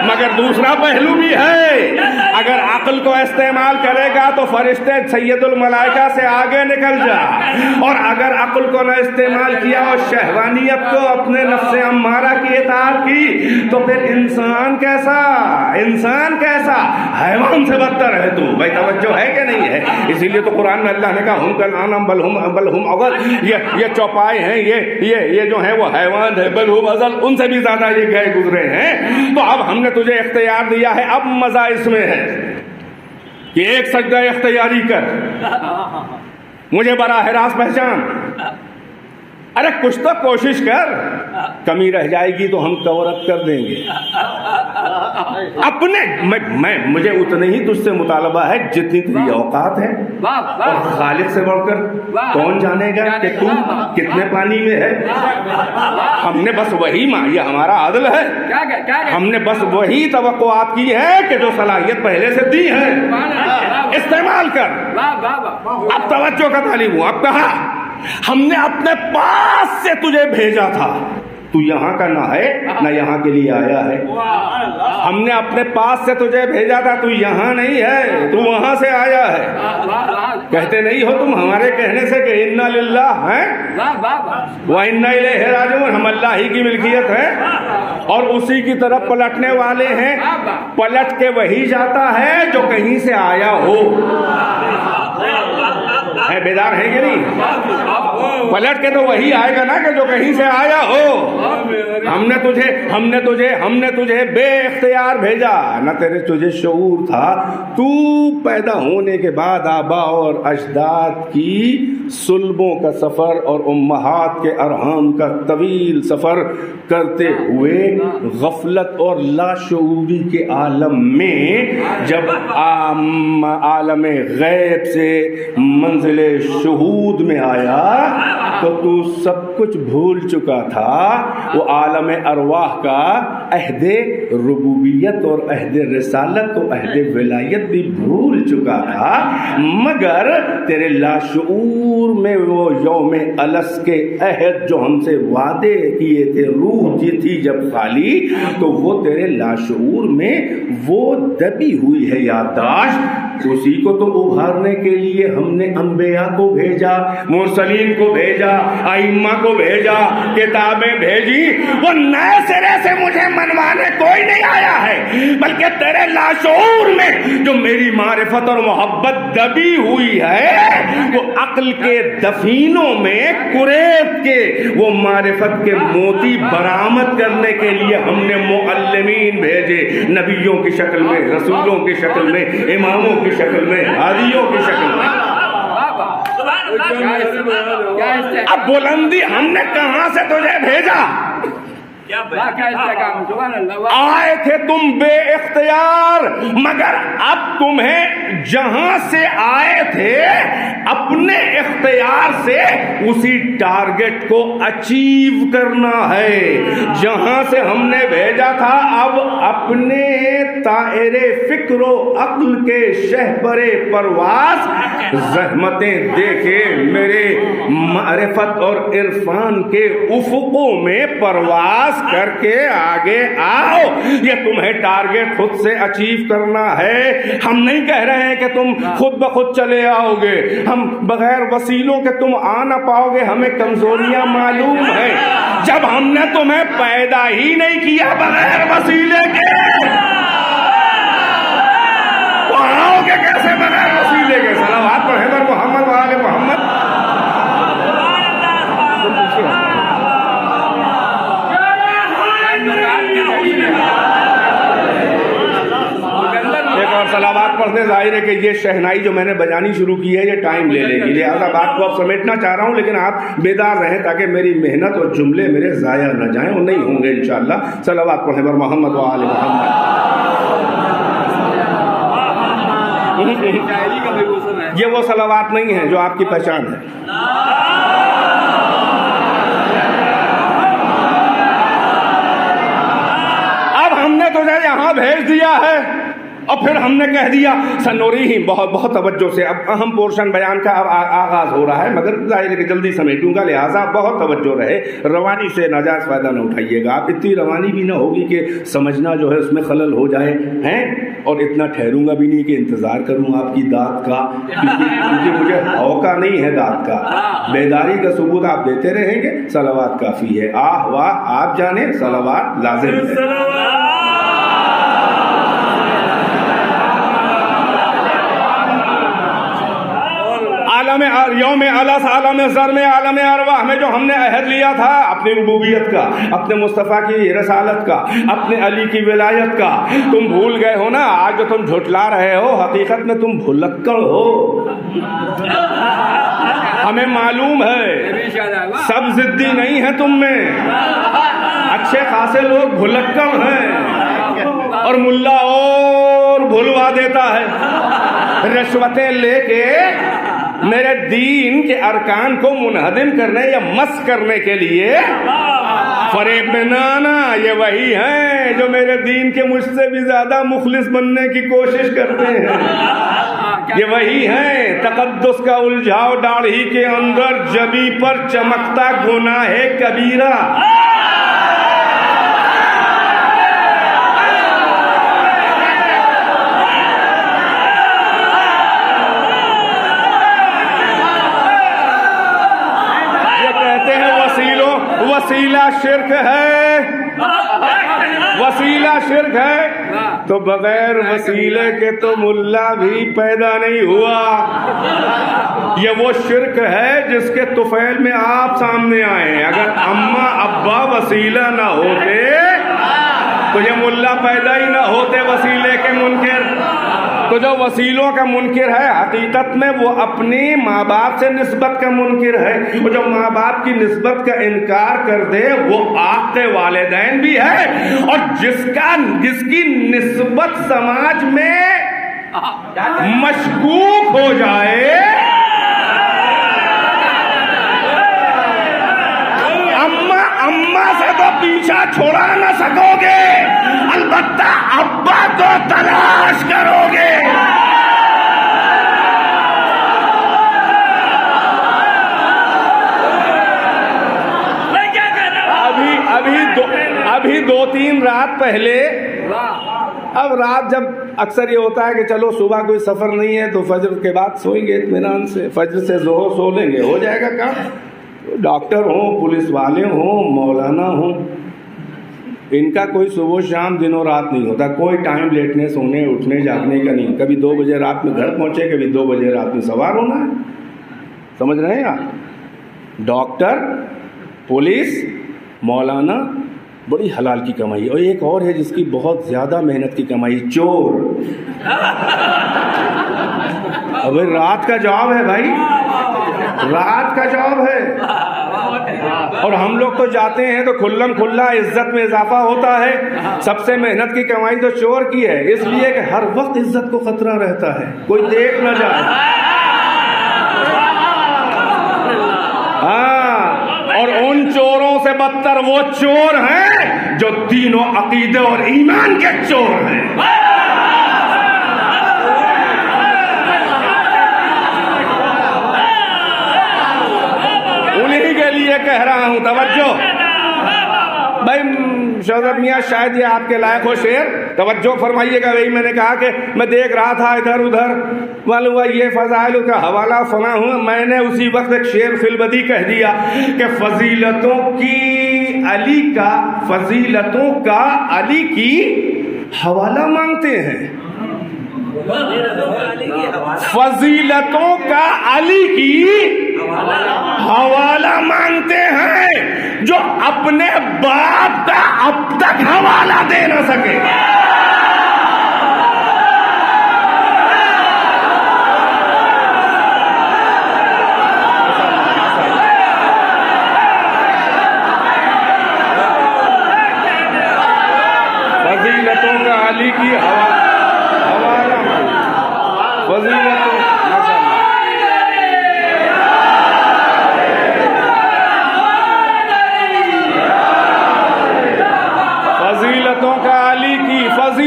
مگر دوسرا پہلو بھی ہے، اگر عقل کو استعمال کرے گا تو فرشتے سید الملائکہ سے آگے نکل جا، اور اگر عقل کو نہ استعمال کیا اور شہوانیت کو، اپنے نفس امارہ کی اطاعت کی، تو پھر انسان کیسا، حیوان سے بدتر ہے تو۔ بھائی توجہ ہے کہ نہیں ہے؟ اسی لیے تو قرآن میں اللہ نے کہا ہم کالانعام بل ہم اضل، یہ چوپائے ہیں، یہ جو ہیں وہ حیوان ہے، بل ہم اضل، ان سے بھی زیادہ یہ گئے گزرے ہیں۔ تو اب ہم نے تجھے اختیار دیا ہے، اب مزہ اس میں ہے کہ ایک سجدہ اختیاری کر، مجھے براہ راست پہچان۔ ارے کچھ تو کوشش کر، کمی رہ جائے گی تو ہم کور اپ کر دیں گے۔ اپنے مجھے اتنے ہی تجھ سے مطالبہ ہے جتنی تیری اوقات ہے، اور خالق سے بڑھ کر کون جانے گا کہ تو کتنے پانی میں ہے۔ ہم نے بس وہی یہ ہمارا عدل ہے، ہم نے بس وہی توقعات کی ہے کہ جو صلاحیت پہلے سے دی ہے، استعمال کر۔ اب توجہ کا طالب ہوں، اب کہا ہم نے اپنے پاس سے تجھے بھیجا تھا، تو یہاں کا نہ ہے نہ یہاں کے لیے آیا ہے۔ ہم نے اپنے پاس سے تجھے بھیجا تھا، تو یہاں نہیں ہے، تو وہاں سے آیا ہے۔ کہتے نہیں ہو تم ہمارے کہنے سے کہ انا للہ ہیں و انا الیہ راجعون، ہم اللہ ہی کی ملکیت ہے اور اسی کی طرف پلٹنے والے ہیں۔ پلٹ کے وہی جاتا ہے جو کہیں سے آیا ہو۔ ہے بیدار ہے کہ نہیں؟ پلٹ کے تو وہی آئے گا نا کہ جو کہیں سے آیا ہو۔ ہم نے تجھے بے اختیار بھیجا، نہ تجھے شعور تھا۔ تو پیدا ہونے کے بعد آبا اور اجداد کی صلبوں کا سفر اور امہات کے ارحام کا طویل سفر کرتے ہوئے غفلت اور لاشعوری کے عالم میں جب عالم غیب سے منزل شہود میں آیا تو سب کچھ بھول چکا تھا۔ وہ عالم ارواح کا عہد ربوبیت اور عہد رسالت اور عہد ولایت بھی بھول چکا تھا، مگر تیرے لاشعور میں وہ یوم الس کے عہد جو ہم سے وعدے کیے تھے، روح جی تھی جب خالی، تو وہ تیرے لاشعور میں وہ دبی ہوئی ہے یادداشت، اسی کو تو ابھارنے کے لیے ہم نے انبیاء کو بھیجا، مرسلین کو بھیجا، ائمہ کو بھیجا، کتابیں بھیجی۔ وہ نئے سرے سے مجھے منوانے کوئی نہیں آیا ہے، بلکہ تیرے لاشعور میں جو میری معرفت اور محبت دبی ہوئی ہے، وہ عقل کے دفینوں میں کریت کے وہ معرفت کے موتی برآمد کرنے کے لیے ہم نے معلمین بھیجے، نبیوں کی شکل میں، رسولوں کی شکل میں، اماموں کی شکل میں، ہادیوں کی شکل میں۔ اب بلندی ہم نے کہاں سے تجھے بھیجا؟ آئے تھے تم بے اختیار، مگر اب تمہیں جہاں سے آئے تھے اپنے اختیار سے اسی ٹارگٹ کو اچیو کرنا ہے۔ جہاں سے ہم نے بھیجا تھا اب اپنے طائرے فکر و عقل کے شہبر پرواز زحمتیں دیکھے میرے معرفت اور عرفان کے افقوں میں پرواز کر کے آگے آؤ۔ یہ تمہیں ٹارگٹ خود سے اچیو کرنا ہے۔ ہم نہیں کہہ رہے ہیں کہ تم خود بخود چلے آؤ گے، ہم بغیر وسیلوں کے تم آ نہ پاؤ گے، ہمیں کمزوریاں معلوم ہیں۔ جب ہم نے تمہیں پیدا ہی نہیں کیا بغیر وسیلے کے، تو آؤ گے کیسے بغیر وسیلے کے؟ صلوات پڑھیں پر محمد و آل محمد۔ ایک اور صلوات پڑھنے، ظاہر ہے کہ یہ شہنائی جو میں نے بجانی شروع کی ہے یہ ٹائم لے لے گی، لہٰذا بات کو اب سمیٹنا چاہ رہا ہوں، لیکن آپ بیدار رہیں تاکہ میری محنت اور جملے میرے ضائع نہ جائیں، اور نہیں ہوں گے انشاءاللہ۔ صلوات پڑھنے پر محمد و آل محمد۔ یہ وہ صلوات نہیں ہیں جو آپ کی پہچان ہے۔ اب ہم نے تجھے یہاں بھیج دیا ہے اور پھر ہم نے کہہ دیا سنوریہم، بہت بہت توجہ سے، اب اہم پورشن بیان کا اب آغاز ہو رہا ہے، مگر ظاہر ہے کہ جلدی سمیٹوں گا، لہٰذا بہت توجہ رہے، روانی سے ناجائز فائدہ نہ اٹھائیے گا۔ آپ اتنی روانی بھی نہ ہوگی کہ سمجھنا جو ہے اس میں خلل ہو جائے ہیں، اور اتنا ٹھہروں گا بھی نہیں کہ انتظار کروں آپ کی داد کا، کیونکہ مجھے ہوکا نہیں ہے داد کا۔ بیداری کا ثبوت آپ دیتے رہیں گے، صلوات کافی ہے۔ آہ واہ آپ جانیں، صلوات لازم ہے۔ یوم الس، عالم زر میں، عالم ارواح میں جو ہم نے عہد لیا تھا اپنی ربوبیت کا، اپنے مصطفیٰ کی رسالت کا، اپنے علی کی ولایت کا، تم بھول گئے ہو نا؟ آج جو تم جھٹلا رہے ہو حقیقت میں تم بھلکڑ ہو۔ ہمیں معلوم ہے سب ضدی نہیں ہے تم میں، اچھے خاصے لوگ بھلکڑ ہیں، اور ملا اور بھلوا دیتا ہے، رشوتیں لے کے میرے دین کے ارکان کو منہدم کرنے یا مس کرنے کے لیے فریب میں نہ آنا۔ یہ وہی ہیں جو میرے دین کے مجھ سے بھی زیادہ مخلص بننے کی کوشش کرتے ہیں، یہ وہی ہیں تقدس کا الجھاؤ داڑھی کے اندر جبی پر چمکتا گناہ کبیرہ۔ وسیلہ شرک ہے، وسیلہ شرک ہے، تو بغیر وسیلے کے تو ملا بھی پیدا نہیں ہوا۔ یہ وہ شرک ہے جس کے طفیل میں آپ سامنے آئے۔ اگر اماں ابا وسیلہ نہ ہوتے تو یہ ملا پیدا ہی نہ ہوتے وسیلے کے منکر۔ تو جو وسیلوں کا منکر ہے حقیقت میں وہ اپنی ماں باپ سے نسبت کا منکر ہے، وہ جو ماں باپ کی نسبت کا انکار کر دے وہ آق والدین بھی ہے، اور جس کی نسبت سماج میں مشکوک ہو جائے، اماں سے تو پیچھا چھوڑا نہ سکو گے، البتہ ابا کو تلاش کرو گے۔ ابھی دو تین رات پہلے اب رات جب اکثر یہ ہوتا ہے کہ چلو صبح کوئی سفر نہیں ہے تو فجر کے بعد سوئیں گے اطمینان سے، فجر سے ظہر سو لیں گے، ہو جائے گا کام۔ ڈاکٹر ہوں، پولیس والے ہوں، مولانا ہوں، ان کا کوئی صبح شام دن و رات نہیں ہوتا، کوئی ٹائم لیٹنے سونے اٹھنے جاگنے کا نہیں۔ کبھی 2 بجے رات میں گھر پہنچے، کبھی 2 بجے رات میں سوار ہونا ہے، سمجھ رہے ہیں آپ؟ ڈاکٹر، پولیس، مولانا، بڑی حلال کی کمائی ہے۔ اور ایک اور ہے جس کی بہت زیادہ محنت کی کمائی، چور۔ ابھی رات کا جاب ہے بھائی، رات کا جاب ہے، اور ہم لوگ تو جاتے ہیں تو کھلم کھلا عزت میں اضافہ ہوتا ہے۔ سب سے محنت کی کمائی تو چور کی ہے، اس لیے کہ ہر وقت عزت کو خطرہ رہتا ہے، کوئی دیکھ نہ جائے۔ اور ان چوروں سے بدتر وہ چور ہیں جو دین و عقیدے اور ایمان کے چور ہیں۔ انہی کے لیے کہہ رہا ہوں، توجہ بھائی، شہزاد میاں شاید یہ آپ کے لائق ہو شعر، توجہ فرمائیے گا۔ وہی میں نے کہا کہ میں دیکھ رہا تھا ادھر ادھر، معلوم ہوا یہ فضائل کا حوالہ سنا ہوں، میں نے اسی وقت ایک شعر فی البدی کہہ دیا کہ فضیلتوں کا علی کی حوالہ مانگتے ہیں، فضیلتوں کا علی کی حوالہ مانگتے ہیں، جو اپنے باپ کا اب تک حوالہ دے نہ سکے۔ فضیلتوں کا علی کی حوالہ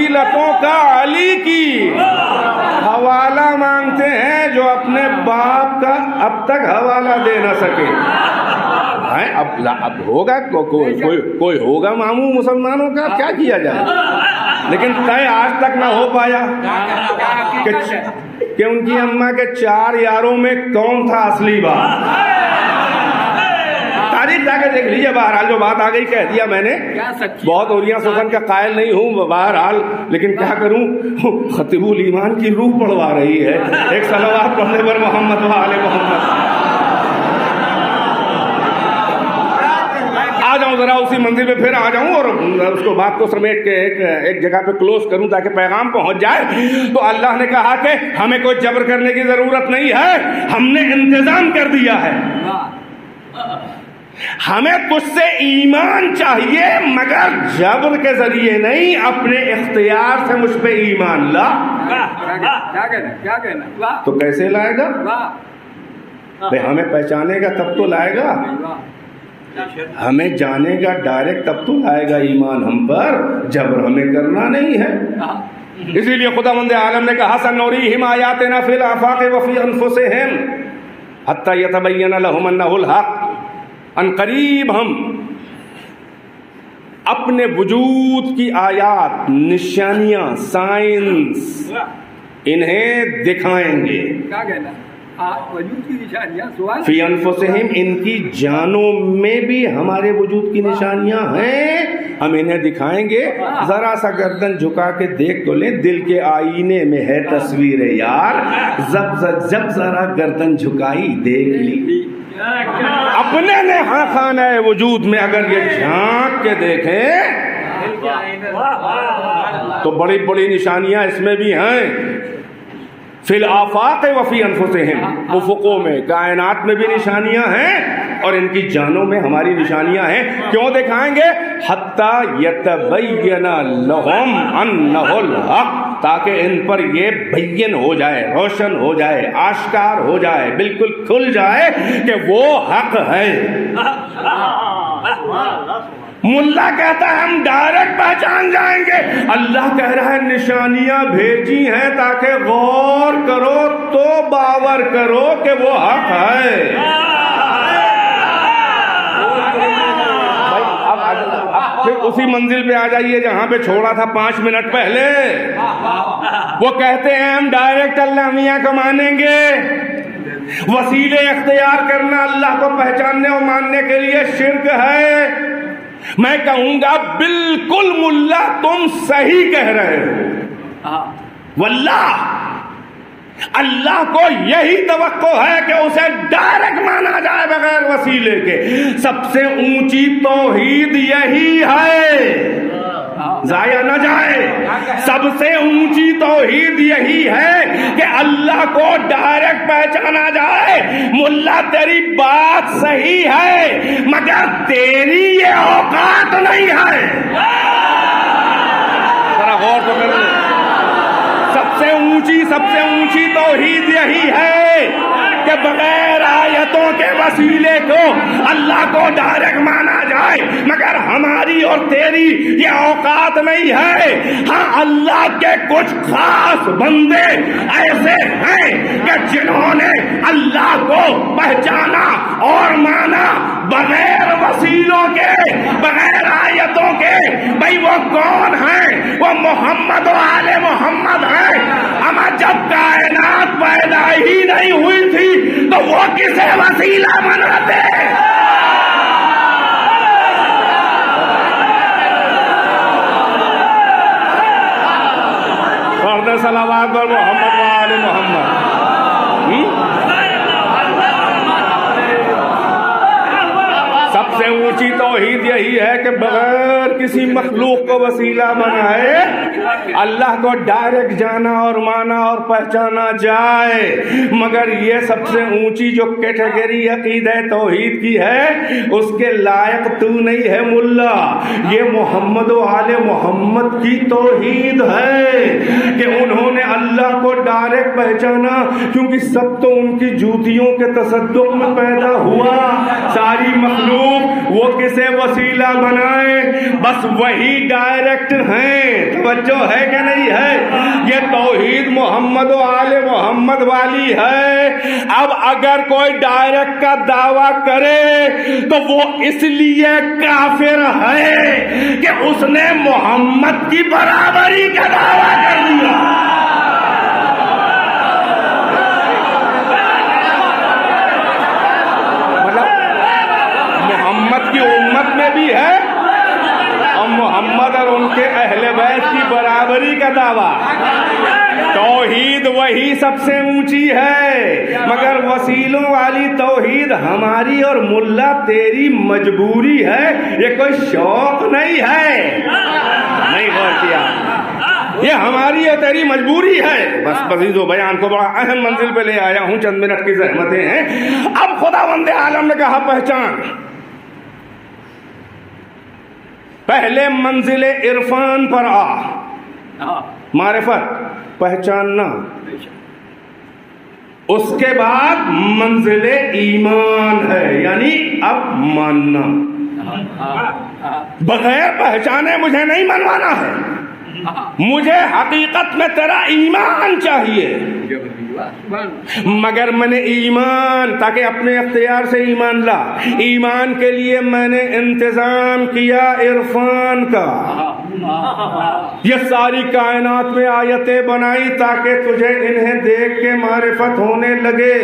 فضیلتوں کا علی کی حوالہ مانگتے ہیں، جو اپنے باپ کا اب تک حوالہ دے نہ سکے۔ اب ہوگا کوئی ہوگا ماموں مسلمانوں کا، کیا کیا جائے، لیکن طے آج تک نہ ہو پایا کہ ان کی اماں کے 4 یاروں میں کون تھا اصلی باپ۔ تاریخ جا کے دیکھ لیجیے، بہرحال جو بات آ گئی کہہ دیا میں نے، بہت اولیاء سخن کا قائل نہیں ہوں بہرحال، لیکن کیا کروں، خطیب الایمان کی روح پڑوا رہی ہے، ایک صلوات پڑھنے پر محمد و آل محمد۔ آ جاؤں ذرا اسی منزل پہ پھر آ جاؤں اور اس کو بات کو سمیٹ کے ایک جگہ پہ کلوز کروں تاکہ پیغام پہنچ جائے۔ تو اللہ نے کہا کہ ہمیں کوئی جبر کرنے کی ضرورت نہیں ہے، ہم نے انتظام کر دیا ہے۔ ہمیں تجھ سے ایمان چاہیے، مگر جبر کے ذریعے نہیں، اپنے اختیار سے مجھ پہ ایمان لا۔ کیا کہنا؟ تو کیسے لائے گا بھائی؟ ہمیں پہچانے گا تب تو لائے گا، ہمیں جانے گا ڈائریکٹ تب تو لائے گا ایمان ہم پر، جبر ہمیں کرنا نہیں ہے۔ اسی لیے خداوند عالم نے کہا سنوریہم آیاتنا فی الآفاق وفی انفسہم حتی یتبین لہم انہ الحق، ان قریب ہم اپنے وجود کی آیات، نشانیاں، سائنس انہیں دکھائیں گے۔ کیا کہنا؟ وجود کی نشانیاں فی انفسہم، ان کی جانوں میں بھی ہمارے وجود کی نشانیاں ہیں، ہم انہیں دکھائیں گے۔ ذرا سا گردن جھکا کے دیکھ تو لیں، دل کے آئینے میں ہے تصویر یار، جب ذرا گردن جھکائی دیکھ لی، اپنے نے ہاں خانہ وجود میں اگر یہ جھانک کے دیکھیں تو بڑی بڑی نشانیاں اس میں بھی ہیں۔ فی الآفاق وفی انفسہم، افقوں میں، کائنات میں بھی نشانیاں ہیں اور ان کی جانوں میں ہماری نشانیاں ہیں۔ کیوں دکھائیں گے؟ حتی یتبین لہم انہ الحق، تاکہ ان پر یہ بین ہو جائے، روشن ہو جائے، آشکار ہو جائے، بالکل کھل جائے کہ وہ حق ہے۔ ملا کہتا ہے ہم ڈائریکٹ پہچان جائیں گے، اللہ کہہ رہا ہے نشانیاں بھیجی ہیں تاکہ غور کرو تو باور کرو کہ وہ حق ہے۔ پھر اسی منزل پہ آ جائیے جہاں پہ چھوڑا تھا 5 منٹ پہلے. وہ کہتے ہیں ہم ڈائریکٹ اللہ میاں کو مانیں گے. وسیلے اختیار کرنا اللہ کو پہچاننے اور ماننے کے لیے شرک ہے. میں کہوں گا بالکل ملا تم صحیح کہہ رہے ہو. واللہ اللہ کو یہی توقع ہے کہ اسے ڈائریکٹ مانا جائے بغیر وسیلے کے. سب سے اونچی توحید یہی ہے, ضائع نہ جائے. سب سے اونچی توحید یہی ہے کہ اللہ کو ڈائریکٹ پہچانا جائے. ملا تیری بات صحیح ہے مگر تیری یہ اوقات نہیں ہے. ذرا غور تو کرو. سب سے اونچی توحید یہی ہے کہ بغیر آیتوں کے وسیلے کو اللہ کو ڈائریکٹ مانا جائے مگر ہماری اور تیری یہ اوقات نہیں ہے. ہاں اللہ کے کچھ خاص بندے ایسے ہیں کہ جنہوں نے اللہ کو پہچانا اور مانا بغیر وسیلوں کے, بغیر آیتوں کے. بھائی وہ کون ہیں؟ وہ محمد و آل محمد ہیں. اما جب کائنات پیدا ہی نہیں ہوئی تھی تو وہ کسے وسیلہ بناتے؟ صلوات پر محمد و آل محمد. سب سے اونچی توحید یہی ہے کہ بغیر کسی مخلوق کو وسیلہ بنائے اللہ کو ڈائریکٹ جانا اور مانا اور پہچانا جائے. مگر یہ سب سے اونچی جو کیٹیگری عقیدہ توحید کی ہے اس کے لائق تو نہیں ہے ملا. یہ محمد و آل محمد کی توحید ہے کہ انہوں نے اللہ کو ڈائریکٹ پہچانا, کیونکہ سب تو ان کی جوتیوں کے تصدق میں پیدا ہوا. ساری مخلوق وہ کسے وسیلہ بنائے, بس وہی ڈائریکٹ ہیں. توجہ ہے کہ نہیں ہے؟ یہ توحید محمد و آل محمد والی ہے. اب اگر کوئی ڈائریکٹ کا دعویٰ کرے تو وہ اس لیے کافر ہے کہ اس نے محمد کی برابری کا دعویٰ کر دیا. محمد کی امت میں بھی ہے اور محمد اور ان کے اہل بیت کی برابری کا دعویٰ. توحید وہی سب سے اونچی ہے مگر وسیلوں والی توحید ہماری اور ملا تیری مجبوری ہے. یہ کوئی شوق نہیں ہے. نہیں غور کیا؟ یہ ہماری اور تیری مجبوری ہے. بس عزیزو بیان کو بڑا اہم منزل پہ لے آیا ہوں, چند منٹ کی زحمتیں ہیں. اب خداوند عالم نے کہا پہچان. پہلے منزل عرفان پر آ, معرفت پہچاننا. اس کے بعد منزل ایمان ہے, یعنی اب ماننا. بغیر پہچانے مجھے نہیں منوانا ہے. مجھے حقیقت میں تیرا ایمان چاہیے. مگر میں نے ایمان, تاکہ اپنے اختیار سے ایمان لا, ایمان کے لیے میں نے انتظام کیا عرفان کا. یہ ساری کائنات میں آیتیں بنائی تاکہ تجھے انہیں دیکھ کے معرفت ہونے لگے.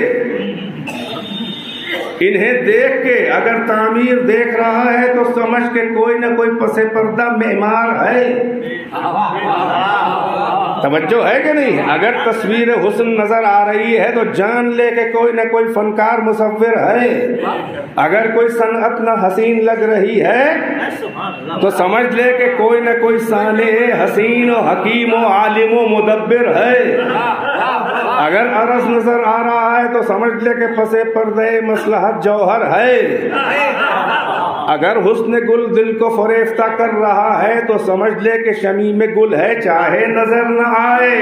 انہیں دیکھ کے اگر تعمیر دیکھ رہا ہے تو سمجھ کے کوئی نہ کوئی پس پردہ معمار ہے. توجہ ہے کہ نہیں؟ اگر تصویر حسن نظر آ رہی ہے تو جان لے کہ کوئی نہ کوئی فنکار مصور ہے. اگر کوئی صنعت نہ حسین لگ رہی ہے تو سمجھ لے کہ کوئی نہ کوئی صانع حسین و حکیم و عالم و مدبر ہے. اگر عرض نظر آ رہا ہے تو سمجھ لے کہ پس پردے مصلحت جوہر ہے. اگر حسن گل دل کو فریفتہ کر رہا ہے تو سمجھ لے کہ شمیم گل ہے, چاہے نظر نہ آئے.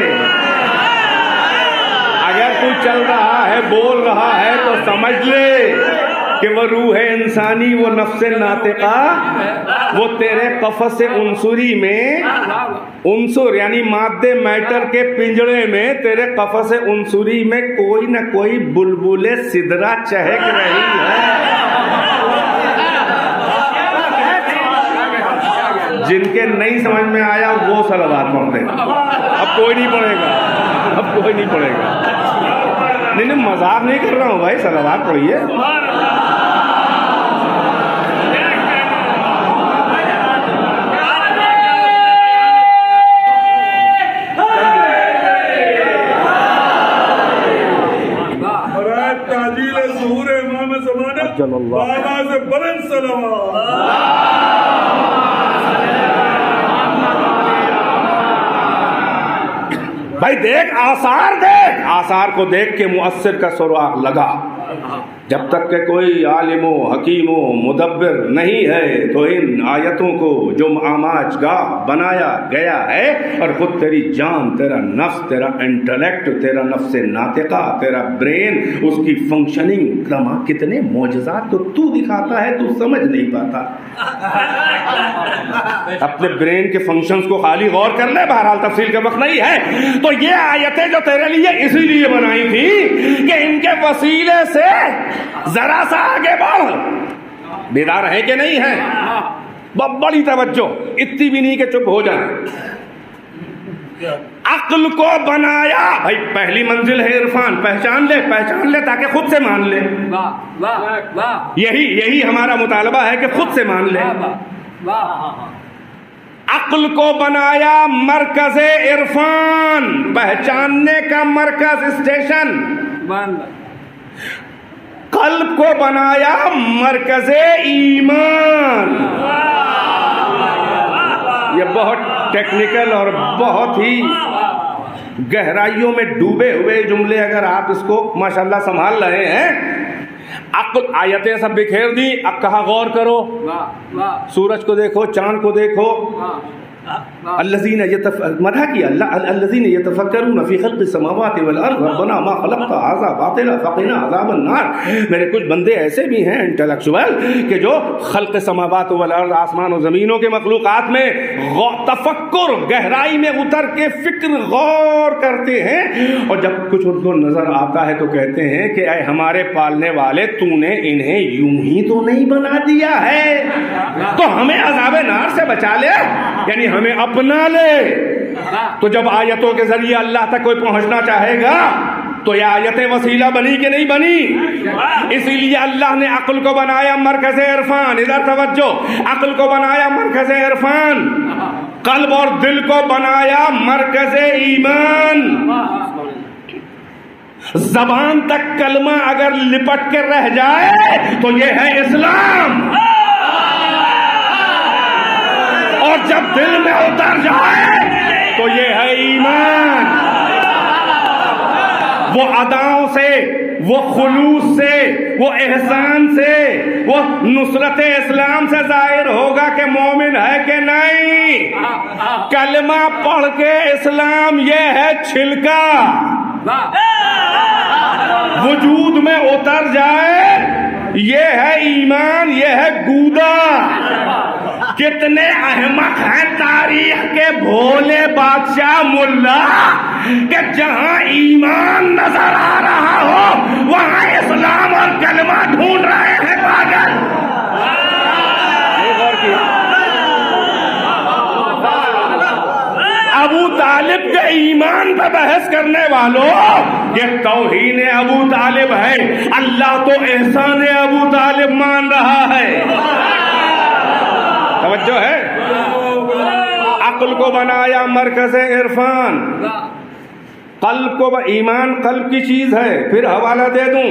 اگر تو چل رہا ہے, بول رہا ہے تو سمجھ لے کہ وہ روح انسانی, وہ نفس ناطقہ, وہ تیرے قفس عنصری میں, عنصر یعنی مادے میٹر کے پنجرے میں, تیرے قفس عنصری میں کوئی نہ کوئی بلبل سدرا چہک رہی ہے. جن کے نہیں سمجھ میں آیا وہ صلوات پڑھتے ہیں. اب کوئی نہیں پڑھے گا, اب کوئی نہیں پڑھے گا. نہیں مذاق نہیں کر رہا ہوں بھائی, صلوات پڑھیے. سے بلند صلوات. بھائی دیکھ آثار کو دیکھ کے مؤثر کا سراغ لگا. جب تک کہ کوئی عالم و حکیم و مدبر نہیں ہے تو ان آیتوں کو جو آماج گاہ بنایا گیا ہے, اور خود تیری جان, تیرا نفس, تیرا انٹلیکٹ, تیرا نفس ناطقہ, تیرا برین, اس کی فنکشننگ کتنے معجزات تو دکھاتا ہے, تو سمجھ نہیں پاتا. اپنے برین کے فنکشنز کو خالی غور کر لے, بہرحال تفصیل کا وقت نہیں ہے. تو یہ آیتیں جو تیرے لیے اسی لیے بنائی تھی کہ ان کے وسیلے سے ذرا سا آگے بڑھ. بیدار ہے کہ نہیں ہے؟ بڑی توجہ, اتنی بھی نہیں کہ چپ ہو جائے. عقل کو بنایا. بھائی پہلی منزل ہے عرفان, پہچان لے تاکہ خود سے مان لے. یہی ہمارا مطالبہ ہے کہ خود سے مان لے. عقل کو بنایا مرکز عرفان, پہچاننے کا مرکز, اسٹیشن. قلب کو بنایا مرکز ایمان. یہ بہت ٹیکنیکل اور بہت ہی گہرائیوں میں ڈوبے ہوئے جملے, اگر آپ اس کو ماشاءاللہ سنبھال رہے ہیں. عقل, آیتیں سب بکھیر دی, اب کہا غور کرو. سورج کو دیکھو, چاند کو دیکھو. الذين الذين يتفكرون في خلق السماوات والارض ربنا ما خلقت هذا باطلا فقنا عذاب النار. میرے کچھ بندے ایسے بھی ہیں انٹلیکچوئل کہ جو خلق سماوات والارض, آسمان و زمینوں کے مخلوقات میں تفکر, گہرائی میں اتر کے فکر غور کرتے ہیں, اور جب کچھ ان کو نظر آتا ہے تو کہتے ہیں کہ اے ہمارے پالنے والے, تو نے انہیں یوں ہی تو نہیں بنا دیا ہے, تو ہمیں عذاب نار سے بچا لے, یعنی ہمیں اپنا لے. تو جب آیتوں کے ذریعے اللہ تک کوئی پہنچنا چاہے گا تو یہ آیتیں وسیلہ بنی کہ نہیں بنی؟ اسی لیے اللہ نے عقل کو بنایا مرکز عرفان. ادھر توجہ, عقل کو بنایا مرکز عرفان, قلب اور دل کو بنایا مرکز ایمان. زبان تک کلمہ اگر لپٹ کے رہ جائے تو یہ ہے اسلام, اور جب دل میں اتر جائے تو یہ ہے ایمان. وہ اداؤں سے, وہ خلوص سے, وہ احسان سے, وہ نصرت اسلام سے ظاہر ہوگا کہ مومن ہے کہ نہیں. کلمہ پڑھ کے اسلام یہ ہے چھلکا, وجود میں اتر جائے یہ ہے ایمان, یہ ہے گودا. کتنے احمق ہیں تاریخ کے بھولے بادشاہ ملا کہ جہاں ایمان نظر آ رہا ہو وہاں اسلام اور کلمہ ڈھونڈ رہے ہیں پاگل. ابو طالب کے ایمان پہ بحث کرنے والوں, یہ توہین ابو طالب ہے. اللہ تو احسان ابو طالب مان رہا ہے. توجہ ہے. عقل کو بنایا مرکز عرفان, قلب کو, ایمان قلب کی چیز ہے. پھر حوالہ دے دوں,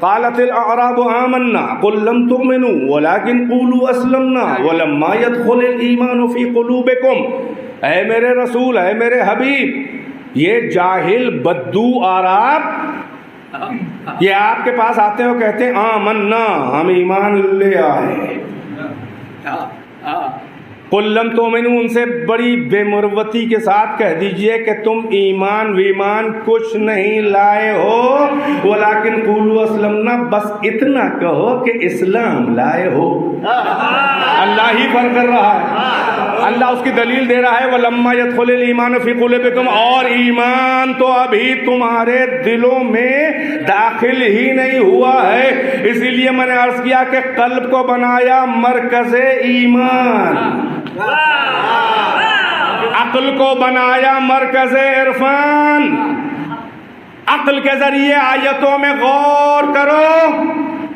قالت الاعراب آمنا قل لم تؤمنوا ولكن قولوا اسلمنا ولما يدخل الايمان في قلوبكم. اے میرے رسول, اے میرے حبیب, یہ جاہل بدو عرب یہ آپ کے پاس آتے ہیں اور کہتے ہیں آمنا, ہم ایمان لے آئے. قل لم تؤمنوا, ان سے بڑی بے مروتی کے ساتھ کہہ دیجئے کہ تم ایمان ویمان کچھ نہیں لائے ہو, ولیکن قولوا اسلمنا, بس اتنا کہو کہ اسلام لائے ہو. اللہ ہی فرق کر رہا ہے, اللہ اس کی دلیل دے رہا ہے وَلَمَّا يَدْخُلِ الْإِيمَانُ فِي قُلُوبِكُمْ, اور ایمان تو ابھی تمہارے دلوں میں داخل ہی نہیں ہوا ہے. اسی لیے میں نے عرض کیا کہ قلب کو بنایا مرکز ایمان. عقل کو بنایا مرکز عرفان. عقل کے ذریعے آیتوں میں غور کرو،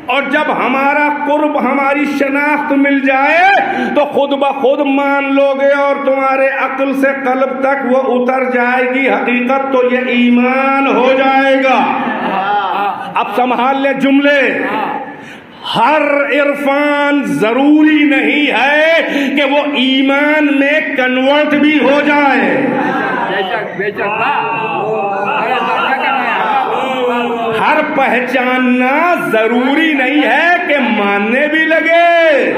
اور جب ہمارا قرب، ہماری شناخت مل جائے تو خود بخود مان لو گے، اور تمہارے عقل سے قلب تک وہ اتر جائے گی حقیقت، تو یہ ایمان ہو جائے گا. اب سنبھال لے جملے. ہر عرفان ضروری نہیں ہے کہ وہ ایمان میں کنورٹ بھی ہو جائے. ہر پہچاننا ضروری نہیں ہے کہ ماننے بھی لگے.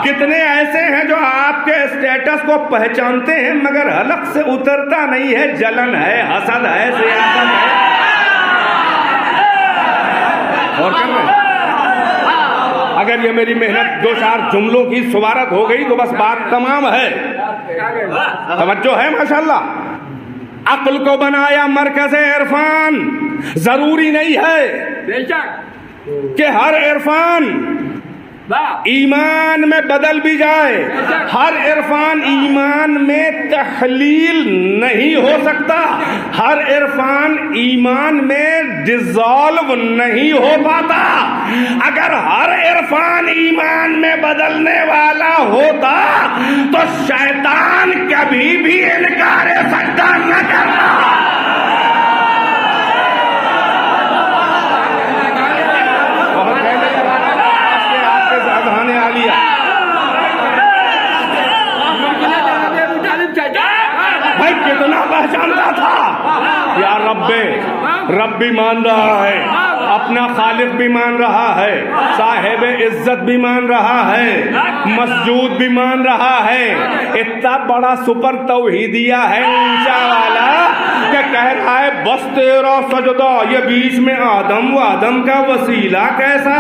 کتنے ایسے ہیں جو آپ کے اسٹیٹس کو پہچانتے ہیں مگر حلق سے اترتا نہیں ہے، جلن ہے، حسد ہے، سیاست ہے. اور کر رہے ہیں. اگر یہ میری محنت دو چار جملوں کی سوارت ہو گئی تو بس بات تمام ہے. توجہ ہے ماشاءاللہ. عقل کو بنایا مرکز عرفان. ضروری نہیں ہے کہ ہر عرفان ایمان میں بدل بھی جائے. ہر عرفان ایمان میں تحلیل نہیں ہو سکتا. ہر عرفان ایمان میں ڈیزالو نہیں ہو پاتا. اگر ہر عرفان ایمان میں بدلنے والا ہوتا تو شیطان کبھی بھی انکار سجدہ نہ کرتا. بھائی کتنا پہچانتا تھا، یا رب بھی مان رہا ہے، اپنا خالق بھی مان رہا ہے، صاحب عزت بھی مان رہا ہے، مسجود بھی مان رہا ہے. اتنا بڑا سپر توحیدیہ ہے اونچا والا کہ کہہ رہا ہے بس تیرا سجدہ، یہ بیچ میں آدم و آدم کا وسیلہ کیسا.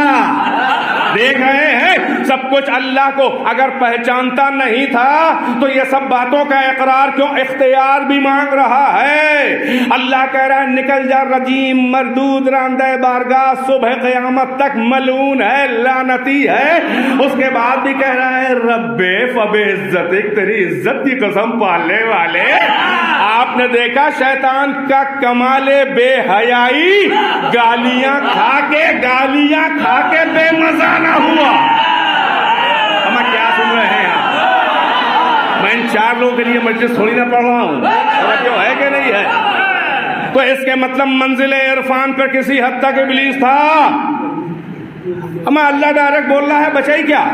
دیکھ رہے ہیں سب کچھ اللہ کو اگر پہچانتا نہیں تھا تو یہ سب باتوں کا اقرار کیوں، اختیار بھی مانگ رہا ہے. اللہ کہہ رہا ہے نکل جا رجیم مردود راندہ بارگاہ، صبح قیامت تک ملعون ہے، لعنتی ہے. اس کے بعد بھی کہہ رہا ہے رب فبعزتک، تیری عزت کی قسم پالنے والے. آپ نے دیکھا شیطان کا کمال بے حیائی، گالیاں کھا کے بے مزہ نہ ہوا. ہم کیا سن رہے ہیں آپ؟ میں ان چار لوگوں کے لیے مجلس تھوڑی نہ پڑھ رہا ہوں، توجہ ہے کہ نہیں ہے؟ تو اس کے مطلب منزل عرفان پر کسی حد تک ابلیس تھا. اما اللہ ڈائریکٹ بول رہا ہے بچائی کیا،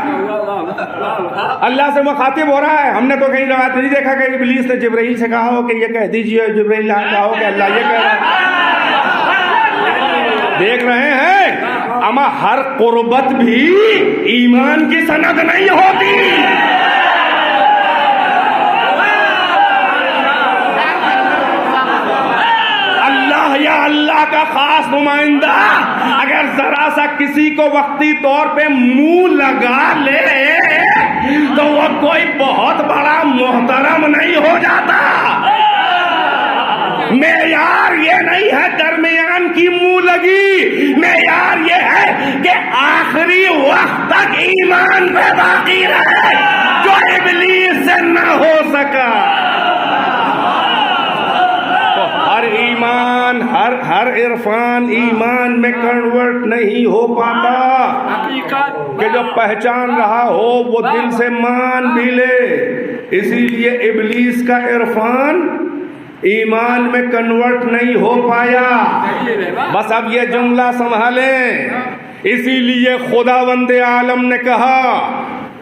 اللہ سے مخاطب ہو رہا ہے. ہم نے تو کہیں روایت نہیں دیکھا کہ ابلیس نے جبرائیل سے کہا ہو کہ یہ کہہ دیجئے، جبرائیل نے کہا ہو کہ اللہ یہ کہہ رہا ہے. دیکھ رہے ہیں اما ہر قربت بھی ایمان کی سند نہیں ہوتی. یا اللہ کا خاص نمائندہ اگر ذرا سا کسی کو وقتی طور پہ منہ لگا لے تو وہ کوئی بہت بڑا محترم نہیں ہو جاتا. معیار یہ نہیں ہے درمیان کی منہ لگی، معیار یہ ہے کہ آخری وقت تک ایمان پہ باقی رہے جو ابلیس سے نہ ہو سکا. ہر ایمان، ہر عرفان ایمان میں کنورٹ نہیں ہو پاتا کہ جو پہچان رہا ہو وہ دل سے مان بھی لے. اسی لیے ابلیس کا عرفان ایمان میں کنورٹ نہیں ہو پایا. بس اب یہ جملہ سنبھالیں. اسی لیے خداوند عالم نے کہا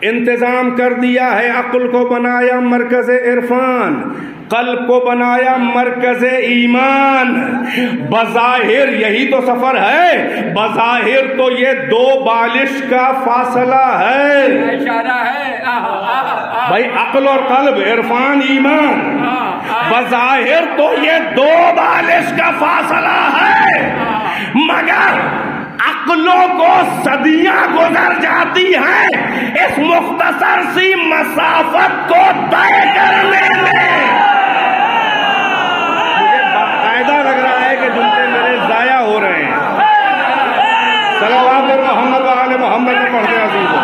انتظام کر دیا ہے، عقل کو بنایا مرکز عرفان، قلب کو بنایا مرکز ایمان. بظاہر یہی تو سفر ہے، بظاہر تو یہ دو بالش کا فاصلہ ہے. بھائی عقل اور قلب، عرفان ایمان، بظاہر تو یہ دو بالش کا فاصلہ ہے، مگر عقلوں کو صدیاں گزر جاتی ہیں اس مختصر سی مسافت کو طے کرنے میں. مجھے باقاعدہ لگ رہا ہے کہ جملے میرے ضائع ہو رہے ہیں. صلوات محمد و آل محمد پڑھتے عزیزوں.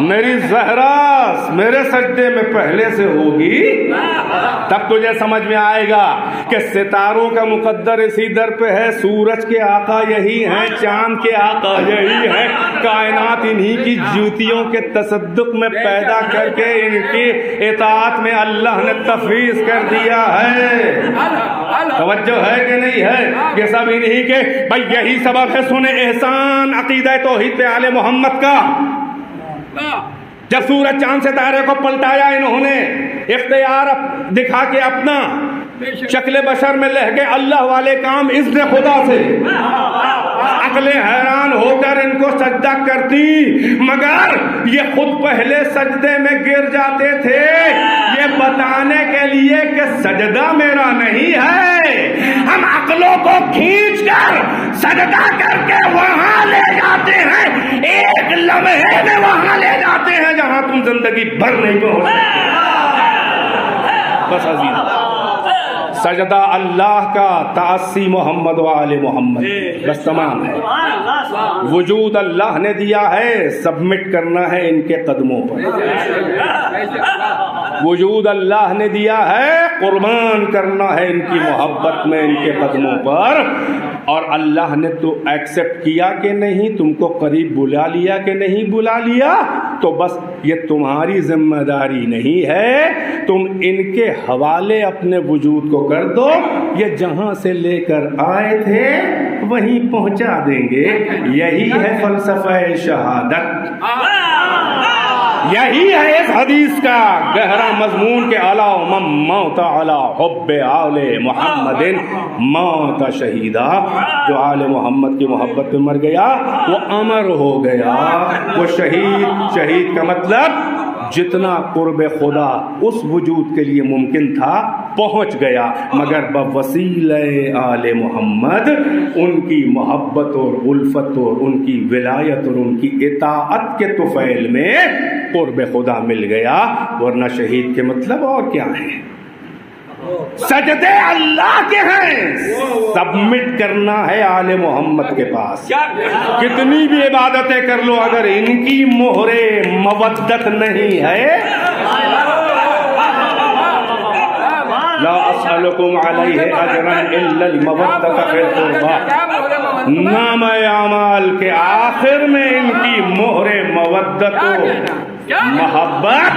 میری زہرا میرے سجدے میں پہلے سے ہوگی تب تجھے سمجھ میں آئے گا کہ ستاروں کا مقدر اسی در پہ ہے، سورج کے آقا یہی ہیں، چاند کے آقا یہی ہیں، کائنات انہی کی جوتیوں کے تصدق میں پیدا کر کے ان کی اطاعت میں اللہ نے تفویض کر دیا ہے۔ توجہ ہے کہ نہیں ہے؟ یہ سب انہی کے بھائی یہی سبب ہے سنے احسان عقیدہ توحید پہ آل محمد کا۔ جب سورج چاند ستارے کو پلٹایا انہوں نے اختیار دکھا کے اپنا، شکل بشر میں لہ کے اللہ والے کام اذن خدا سے، عقلیں حیران ہو کر ان کو سجدہ کرتی، مگر یہ خود پہلے سجدے میں گر جاتے تھے یہ بتانے کے لیے کہ سجدہ میرا نہیں ہے، ہم عقلوں کو کھینچ کر سجدہ کر کے وہاں لے جاتے ہیں، ایک لمحے میں وہاں لے جاتے ہیں جہاں تم زندگی بھر نہیں پہنچ سکتے۔ بس عزیز، سجدہ اللہ کا، تعصی محمد و آل محمد، بس تمام ہے۔ وجود اللہ نے دیا ہے، سبمٹ کرنا ہے ان کے قدموں پر۔ وجود اللہ نے دیا ہے، قربان کرنا ہے ان کی محبت میں، ان کے قدموں پر۔ اور اللہ نے تو ایکسپٹ کیا کہ نہیں، تم کو قریب بلا لیا کہ نہیں بلا لیا، تو بس یہ تمہاری ذمہ داری نہیں ہے، تم ان کے حوالے اپنے وجود کو کر دو، یہ جہاں سے لے کر آئے تھے وہیں پہنچا دیں گے۔ یہی ہے فلسفہ شہادت، یہی ہے اس حدیث کا گہرا مضمون کہ الا من موت علی حب آل محمد موت شہیدا، جو آل محمد کی محبت پہ مر گیا وہ امر ہو گیا، وہ شہید کا مطلب جتنا قرب خدا اس وجود کے لیے ممکن تھا پہنچ گیا، مگر بوسیلہ آل محمد ان کی محبت اور الفت اور ان کی ولایت اور ان کی اطاعت کے طفیل میں قرب خدا مل گیا، ورنہ شہید کے مطلب اور کیا ہے؟ سجدے اللہ کے ہیں، سبمٹ کرنا ہے آل محمد کے پاس۔ کتنی بھی عبادتیں کر لو، اگر ان کی مہر مودت نہیں ہے، لا اسألکم علیہ اجرا الا المودۃ فی القربى، نام اعمال کے آخر میں ان کی مہر مودت و محبت،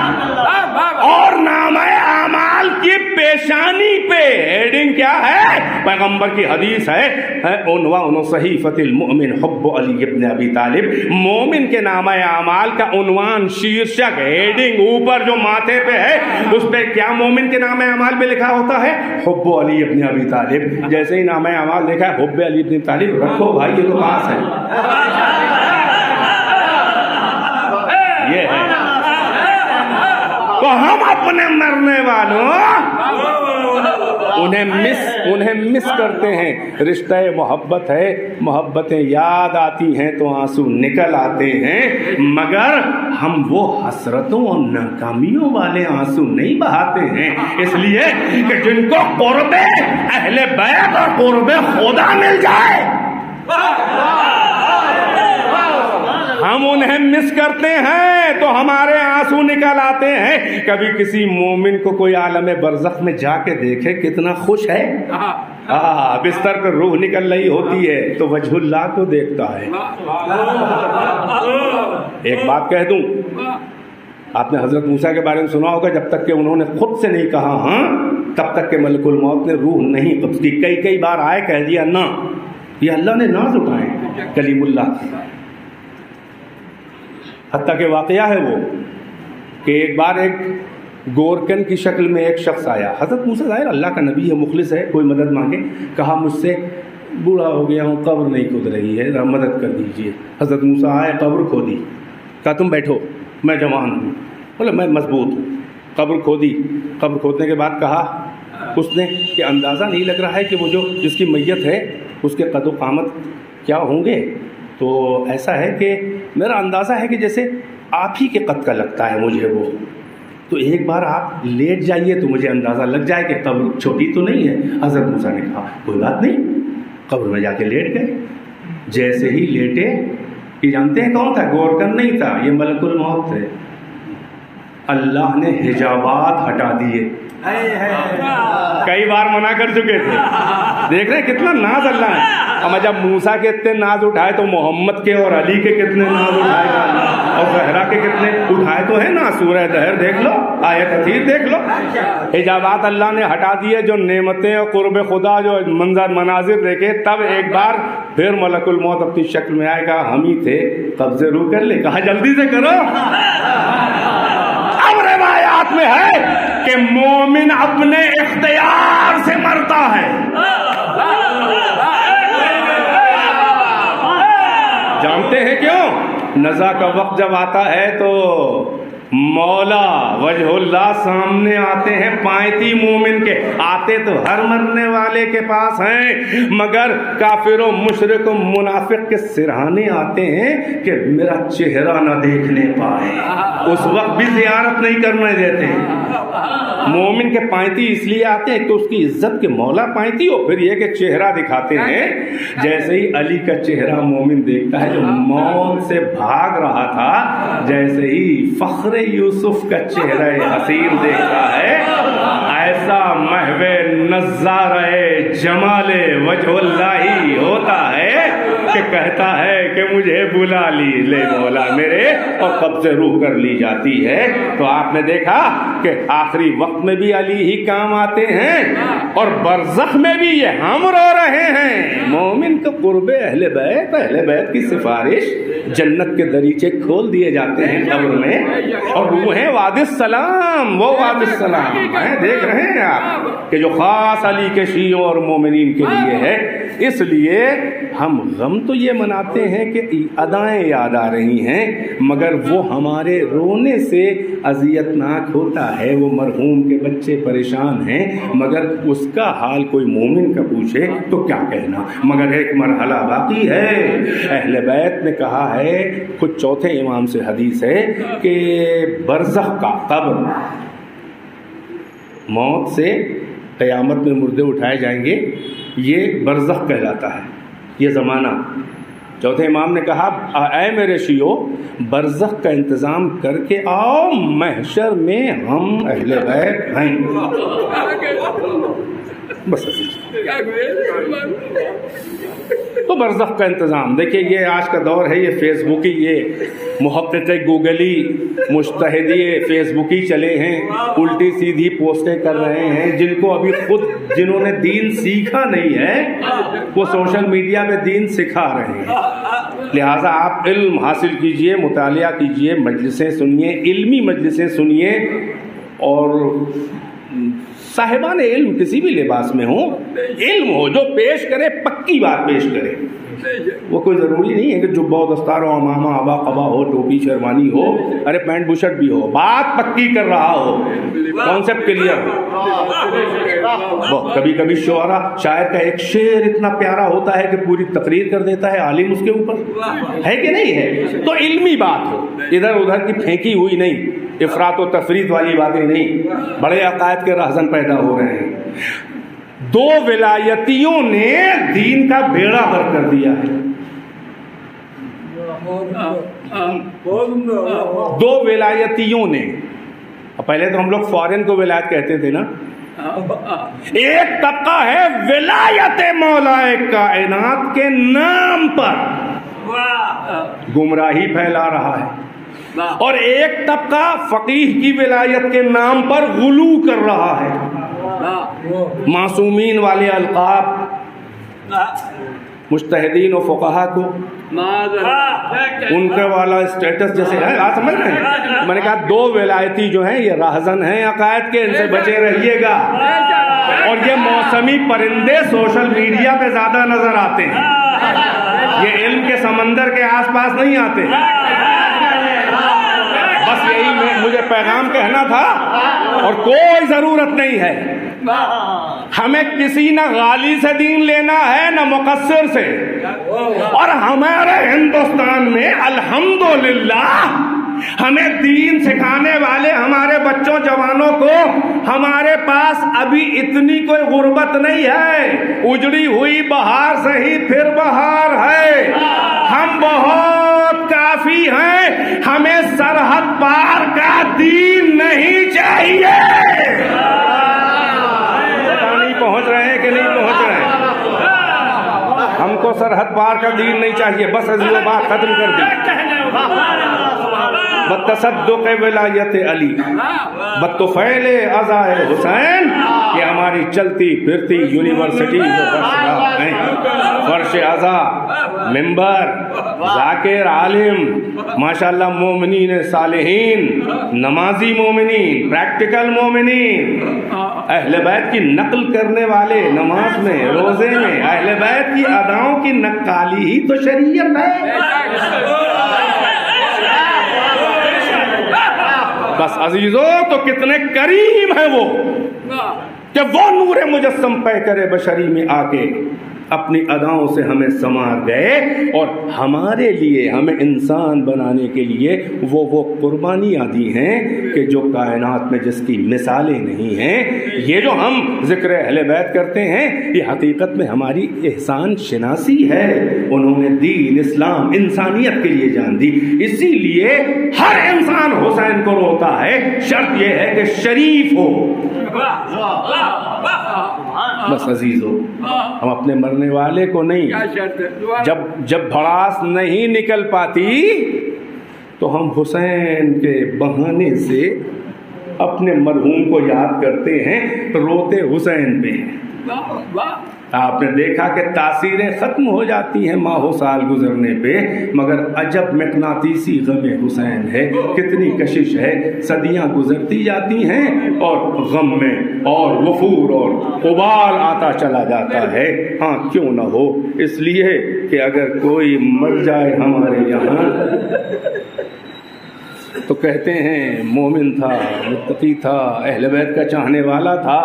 اور نام اعمال کی پیشانی پہ ہیڈنگ کیا ہے؟ پیغمبر کی حدیث ہے، عنوان صحیفۃ المؤمن حب علی ابن ابی طالب، مومن کے نام اعمال کا عنوان، شیرشک، ہیڈنگ اوپر جو ماتھے پہ ہے اس پہ کیا مومن کے نام اعمال میں لکھا ہوتا ہے؟ حب علی ابن ابی طالب۔ جیسے ہی نام اعمال لکھا ہے حب علی ابن طالب، رکھو بھائی یہ تو پاس ہے، یہ ہے۔ تو ہم اپنے مرنے والوں انہیں مس کرتے ہیں، رشتہ محبت ہے، محبتیں یاد آتی ہیں تو آنسو نکل آتے ہیں، مگر ہم وہ حسرتوں اور ناکامیوں والے آنسو نہیں بہاتے ہیں، اس لیے کہ جن کو قرب اہل بیت اور قرب خدا مل جائے ہم انہیں مس کرتے ہیں تو ہمارے آنسو نکل آتے ہیں۔ کبھی کسی مومن کو کوئی عالم برزخ میں جا کے دیکھے کتنا خوش ہے، بستر پر روح نکل رہی ہوتی ہے تو وجہ اللہ کو دیکھتا ہے۔ ایک بات کہہ دوں، آپ نے حضرت موسیٰ کے بارے میں سنا ہوگا، جب تک کہ انہوں نے خود سے نہیں کہا ہاں تب تک کہ ملک الموت نے روح نہیں قبض کی۔ کئی بار آئے کہہ دیا نہ، یہ اللہ نے ناز اٹھائے کلیم اللہ، حتیٰ کہ واقعہ ہے وہ کہ ایک بار ایک گورکن کی شکل میں ایک شخص آیا، حضرت موسیٰ ظاہر اللہ کا نبی ہے، مخلص ہے، کوئی مدد مانگے، کہا مجھ سے بوڑھا ہو گیا ہوں، قبر نہیں کھود رہی ہے، ذرا مدد کر دیجئے۔ حضرت موسیٰ آئے، قبر کھودی، کہا تم بیٹھو میں جوان ہوں، بولا میں مضبوط ہوں، قبر کھودی، قبر کھودنے کے بعد کہا اس نے کہ اندازہ نہیں لگ رہا ہے کہ وہ جو جس کی میت ہے اس کے قد و قامت کیا ہوں گے، تو ایسا ہے کہ میرا اندازہ ہے کہ جیسے آپ ہی کے قد کا لگتا ہے مجھے وہ، تو ایک بار آپ لیٹ جائیے تو مجھے اندازہ لگ جائے کہ قبر چھوٹی تو نہیں ہے۔ حضرت موسیٰ نے کہا کوئی بات نہیں، قبر میں جا کے لیٹ گئے، جیسے ہی لیٹے یہ جانتے ہیں کون تھا؟ گورکن نہیں تھا، یہ ملک الموت تھے۔ اللہ نے حجابات ہٹا دیے، کئی بار منع کر چکے تھے۔ دیکھ رہے ہیں کتنا ناز اللہ ہے۔ اب جب موسیٰ کے اتنے ناز اٹھائے تو محمد کے اور علی کے کتنے ناز اٹھائے گا، اور زہرا کے کتنے اٹھائے تو ہیں نا۔ سورہ دہر دیکھ لو، آیت اخیر دیکھ لو، حجابات اللہ نے ہٹا دیے۔ جو نعمتیں اور قرب خدا جو مناظر دیکھے، تب ایک بار پھر ملک الموت اپنی شکل میں آئے گا، ہم ہی تھے، قبضے روح کر لے، کہا جلدی سے کرو۔ اب روایات میں ہے کہ مومن اپنے اختیار سے مرتا ہے۔ جانتے ہیں کیوں؟ نزا کا وقت جب آتا ہے تو مولا وجہ اللہ سامنے آتے ہیں، پائتی مومن کے آتے تو ہر مرنے والے کے پاس ہیں، مگر کافر و مشرک و منافق کے سرہانے آتے ہیں کہ میرا چہرہ نہ دیکھنے پائے، اس وقت بھی زیارت نہیں کرنے دیتے۔ مومن کے پائتی اس لیے آتے ہیں کہ اس کی عزت کے مولا پائتی ہو، پھر یہ کہ چہرہ دکھاتے ہیں۔ جیسے ہی علی کا چہرہ مومن دیکھتا ہے جو موت سے بھاگ رہا تھا، جیسے ہی فخر یوسف کا چہرہ حسین دیکھتا ہے، ایسا محو نظارہ جمال وجہ اللہ ہوتا ہے کہ کہتا ہے کہ مجھے بلا لے مولا میرے، اور قبضے روح کر لی جاتی ہے۔ تو آپ نے دیکھا کہ آخری وقت میں بھی علی ہی کام آتے ہیں، اور برزخ میں بھی یہ ہم رو رہے ہیں۔ مومن کا قرب اہل بیت کی سفارش، جنت کے دریچے کھول دیے جاتے ہیں قبر میں، اور روحیں وادی السلام، وہ وادی السلام ہیں۔ دیکھ رہے ہیں آپ کہ جو خاص علی کے شیعوں اور مومنین کے لیے ہے۔ اس لیے ہم غم تو یہ مناتے ہیں کہ ادائیں یاد آ رہی ہیں، مگر وہ ہمارے رونے سے اذیت ناک ہوتا ہے۔ وہ مرحوم کے بچے پریشان ہیں، مگر اس کا حال کوئی مومن کا پوچھے تو کیا کہنا۔ مگر ایک مرحلہ باقی ہے۔ اہل بیت نے کہا ہے، خود چوتھے امام سے حدیث ہے کہ برزخ کا قبر، موت سے قیامت میں مردے اٹھائے جائیں گے، یہ برزخ کہلاتا ہے، یہ زمانہ۔ چوتھے امام نے کہا، اے میرے شیعو، برزخ کا انتظام کر کے آؤ، محشر میں ہم اہل بیت ہیں۔ بس تو برزخ کا انتظام دیکھیے، یہ آج کا دور ہے، یہ فیس بکی، یہ محقق گوگلی مجتہدی فیس بکی چلے ہیں، الٹی سیدھی پوسٹیں کر رہے ہیں، جن کو ابھی خود جنہوں نے دین سیکھا نہیں ہے وہ سوشل میڈیا پہ دین سکھا رہے ہیں۔ لہٰذا آپ علم حاصل کیجئے، مطالعہ کیجئے، مجلسیں سنیے، علمی مجلسیں سنیے، اور صاحبان علم کسی بھی لباس میں ہوں، علم ہو، جو پیش کرے پکی بات پیش کرے۔ وہ کوئی ضروری نہیں ہے کہ جبہ و دستار ہو، امامہ آبا قبا ہو، ٹوپی شیروانی ہو، ارے پینٹ بشرٹ بھی ہو، بات پکی کر رہا ہو، کانسیپٹ کلیئر ہو۔ کبھی کبھی شاعر کا ایک شعر اتنا پیارا ہوتا ہے کہ پوری تقریر کر دیتا ہے عالم اس کے اوپر، ہے کہ نہیں ہے؟ تو علمی بات ہو، ادھر ادھر کی پھینکی ہوئی نہیں، افراط و تفریط والی باتیں نہیں، بڑے عقائد کے رہزن پیدا ہو رہے ہیں۔ دو ولایتیوں نے دین کا بیڑا غرق کر دیا ہے۔ دو ولایتیوں نے، پہلے تو ہم لوگ فارن کو ولایت کہتے تھے نا، ایک طبقہ ہے ولایت مولا کائنات کے نام پر گمراہی پھیلا رہا ہے، اور ایک طبقہ فقیہ کی ولایت کے نام پر غلو کر رہا ہے۔ معصومین والے القاب مجتہدین و فقہا کو ان کا والا اسٹیٹس جیسے ہے، آپ سمجھ رہے ہیں؟ میں نے کہا دو ولایتی جو ہیں یہ راہزن ہیں عقائد کے، ان سے بچے رہیے گا۔ اور یہ موسمی پرندے سوشل میڈیا پہ زیادہ نظر آتے ہیں، یہ علم کے سمندر کے آس پاس نہیں آتے۔ بس یہی مجھے پیغام کہنا تھا، اور کوئی ضرورت نہیں ہے ہمیں کسی نہ غالی سے دین لینا ہے نہ مقصر سے، اور ہمارے ہندوستان میں الحمدللہ ہمیں دین سکھانے والے ہمارے بچوں جوانوں کو ہمارے پاس ابھی اتنی کوئی غربت نہیں ہے۔ اجڑی ہوئی بہار سے ہی پھر بہار ہے۔ ہم بہت کافی ہیں، ہمیں سرحد پار کا دین نہیں چاہیے۔ پتہ نہیں پہنچ رہے ہیں کہ نہیں پہنچ رہے ہیں؟ ہم کو سرحد پار کا دین نہیں چاہیے، بس عزیزو بات ختم کر دی۔ بتصدق ولایت علی، بطفیل عزائے حسین، یہ ہماری چلتی پھرتی یونیورسٹی فرش عزا، ممبر، ذاکر، عالم، ماشاءاللہ مومنین صالحین، نمازی مومنین، پریکٹیکل مومنین، اہل بیت کی نقل کرنے والے، نماز میں، روزے میں اہل بیت کی اداؤں کی نقالی ہی تو شریعت ہے۔ بس عزیزو تو کتنے کریم ہیں وہ کہ وہ نور مجسم پہ کرے بشری میں آ کے اپنی اداؤں سے ہمیں سنوار گئے، اور ہمارے لیے، ہمیں انسان بنانے کے لیے وہ قربانیاں دی ہیں کہ جو کائنات میں جس کی مثالیں نہیں ہیں۔ یہ جو ہم ذکر اہل بیت کرتے ہیں، یہ حقیقت میں ہماری احسان شناسی ہے۔ انہوں نے دین اسلام انسانیت کے لیے جان دی، اسی لیے ہر انسان حسین کو روتا ہے، شرط یہ ہے کہ شریف ہو۔ بس عزیزو، ہم اپنے مرنے والے کو نہیں، جب بھڑاس نہیں نکل پاتی تو ہم حسین کے بہانے سے اپنے مرحوم کو یاد کرتے ہیں، روتے حسین پہ ہیں۔ آپ نے دیکھا کہ تاثیریں ختم ہو جاتی ہیں ماہ و سال گزرنے پہ، مگر عجب مقناطیسی غم حسین ہے، کتنی کشش ہے، صدیاں گزرتی جاتی ہیں اور غم میں اور وفور اور قبال آتا چلا جاتا ہے۔ ہاں کیوں نہ ہو، اس لیے کہ اگر کوئی مر جائے ہمارے یہاں تو کہتے ہیں مومن تھا، متقی تھا، اہل بیت کا چاہنے والا تھا،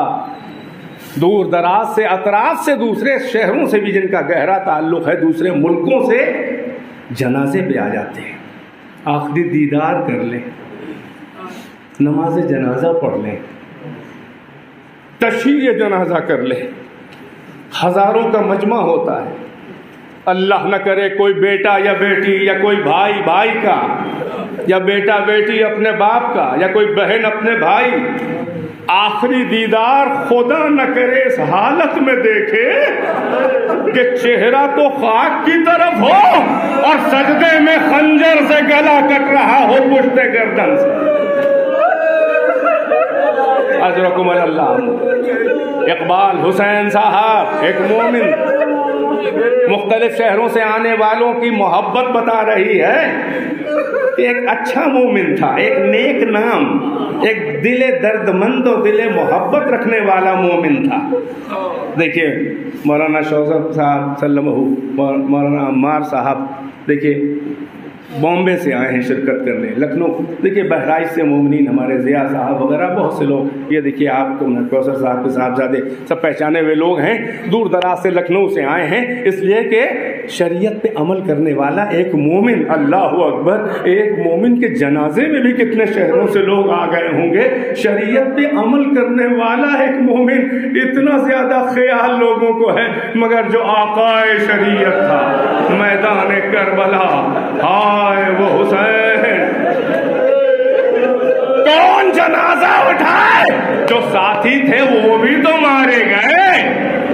دور دراز سے، اطراف سے، دوسرے شہروں سے بھی جن کا گہرا تعلق ہے، دوسرے ملکوں سے جنازے پہ آ جاتے ہیں، آخری دیدار کر لیں، نماز جنازہ پڑھ لیں، تشییع جنازہ کر لیں، ہزاروں کا مجمع ہوتا ہے، اللہ نہ کرے کوئی بیٹا یا بیٹی یا کوئی بھائی بھائی کا، یا بیٹا بیٹی اپنے باپ کا، یا کوئی بہن اپنے بھائی، آخری دیدار خدا نہ کرے اس حالت میں دیکھے کہ چہرہ تو خاک کی طرف ہو اور سجدے میں خنجر سے گلا کٹ رہا ہو پشت گردن سے۔ اجرکم اللہ۔ اقبال حسین صاحب ایک مومن، مختلف شہروں سے آنے والوں کی محبت بتا رہی ہے کہ ایک اچھا مومن تھا، ایک نیک نام، ایک دل درد مند و دل محبت رکھنے والا مومن تھا۔ دیکھیے مولانا شوکت صاحب سلمہ، مولانا عمار صاحب دیکھیے بامبے سے آئے ہیں شرکت کرنے، لکھنؤ، دیکھیے بہرائچ سے مومنین ہمارے ضیاء صاحب وغیرہ بہت سے لوگ، یہ دیکھیے آپ کو کوثر صاحب کے صاحبزادے سب پہچانے ہوئے لوگ ہیں، دور دراز سے لکھنؤ سے آئے ہیں، اس لیے کہ شریعت پہ عمل کرنے والا ایک مومن، اللہ اکبر، ایک مومن کے جنازے میں بھی کتنے شہروں سے لوگ آ گئے ہوں گے، شریعت پہ عمل کرنے والا ایک مومن، اتنا زیادہ خیال لوگوں کو ہے، مگر جو آقائے شریعت تھا میدان کربلا، ہائے وہ حسین، کون جنازہ اٹھائے؟ جو ساتھی تھے وہ بھی تو مارے گئے۔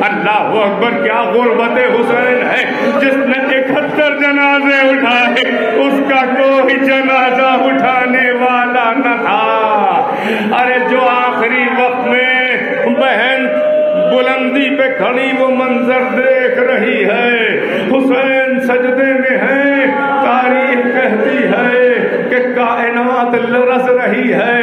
اللہ اکبر، کیا غربت حسین ہے، جس نے 71 جنازے اٹھائے، اس کا کوئی جنازہ اٹھانے والا نہ تھا۔ ارے جو آخری وقت میں بہن بلندی پہ کھڑی وہ منظر دیکھ رہی ہے، حسین سجدے میں ہے، تاریخ کہتی ہے کہ کائنات لرز رہی ہے،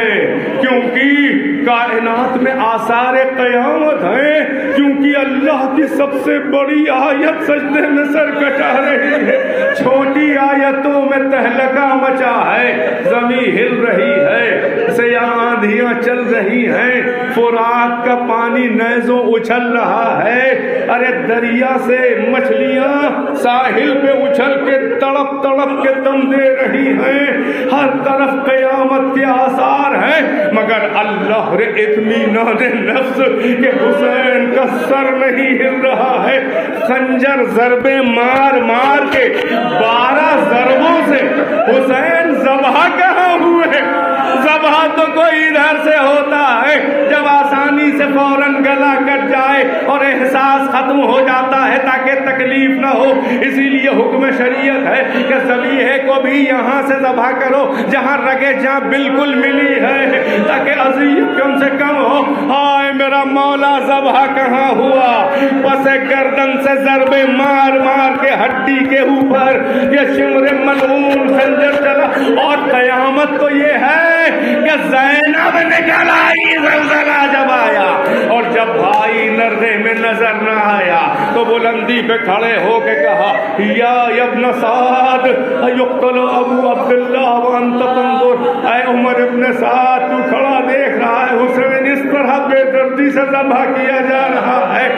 کیونکہ کائنات میں آثار قیامت ہیں، کیونکہ اللہ کی سب سے بڑی آیت سجدے میں سر کٹا رہی ہے، چھوٹی آیتوں میں تہلکہ مچا ہے، زمین ہل رہی ہے، سیاہ آندھیاں چل رہی ہیں، فرات کا پانی نیزوں اچھل رہا ہے، ارے دریا سے مچھلیاں ساحل پہ اچھل کے تڑپ تڑپ کے دم دے رہی ہیں، ہر طرف قیامت کے آثار ہیں، مگر اللہ رے اطمینان نفس کہ حسین کا سر نہیں ہل رہا ہے، خنجر ضربیں مار مار کے 12 ضربوں سے حسین ذبح کہاں ہوئے؟ ذبح تو کوئی ادھر سے ہوتا ہے جب آسانی سے فوراً گلا کٹ جائے اور احساس ختم ہو جاتا ہے تاکہ تکلیف نہ ہو. اسی لیے حکم شریعت ہے کہ ذبیحے کو بھی یہاں سے ذبح کرو جہاں رگے جہاں بالکل ملی ہے تاکہ اذیت کم سے کم ہو. ہائے میرا مولا ذبح کہاں ہوا؟ پس گردن سے ضربے مار مار کے ہڈی کے اوپر یہ شمر ملعون خنجر چلا. اور قیامت تو یہ ہے کہ زینب نکل آئی زلزلہ جب آیا اور جب بھائی نردے میں نظر نہ آیا تو بلندی پہ کھڑے ہو کے کہا یا ابن سعد یقتل ابو عبداللہ وانت تنظر. اے عمر ابن سعد تو کھڑا دیکھ رہا ہے حسین اس طرح بے دردی سے ذبح کیا جا رہا ہے.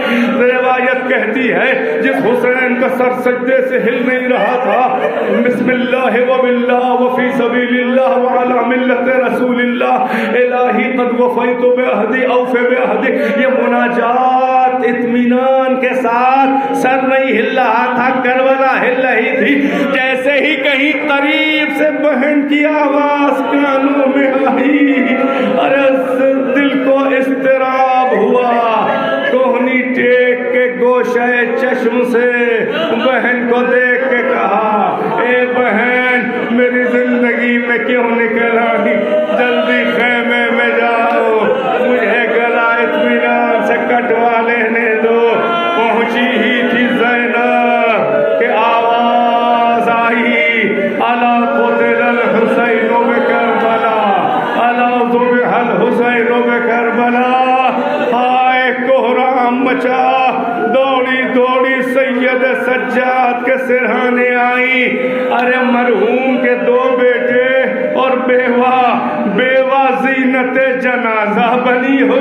روایت کہتی ہے جس حسین کا سر سجدے سے ہل نہیں رہا تھا بسم اللہ وباللہ وفی سبیل اللہ وعلی ملت رسول اللہ الہی قد وفیت بعہدی اوفی بعہدی. یہ مناجات اطمینان کے ساتھ سر نہیں ہل رہا تھا، کربلا ہل رہی تھی. جیسے ہی کہیں قریب سے بہن کی آواز کانوں میں آئی ارے دل کو اضطراب ہوا. کوہنی ٹیک کے گوشہ چشم سے بہن کو دیکھ کے کہا اے بہن میری زندگی میں کیوں نکل آئی؟ جلدی خیمے میں جاؤ، مجھے گلا اطمینان سے کٹوا لینے دو. پہنچی ہی تھی زینب کہ آواز آئی الا قتل الحسین بکربلا الا ذبح الحسین بکربلا. ہائے کوہرام مچا. دوڑی دوڑی سید سجاد کے سرہانے آئی. ارے مرحوم کے 2 بیٹے اور بیوہ زینت جنازہ بنی ہو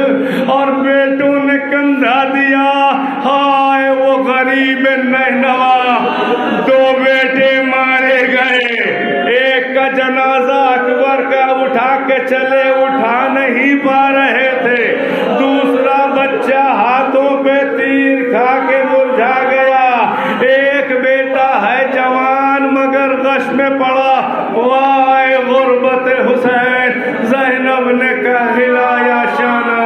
اور بیٹوں نے کندھا دیا. ہائے وہ غریب نینوا 2 بیٹے مارے گئے. ایک کا جنازہ اکبر کا اٹھا کے چلے اٹھا نہیں پا رہے تھے. دوسرا بچہ ہاتھوں پہ تیر کھا کے مرجھا گیا. ایک بیٹا ہے جوان مگر غش میں پڑا. وائے غربت حسین. زینب نے کہلایا شانہ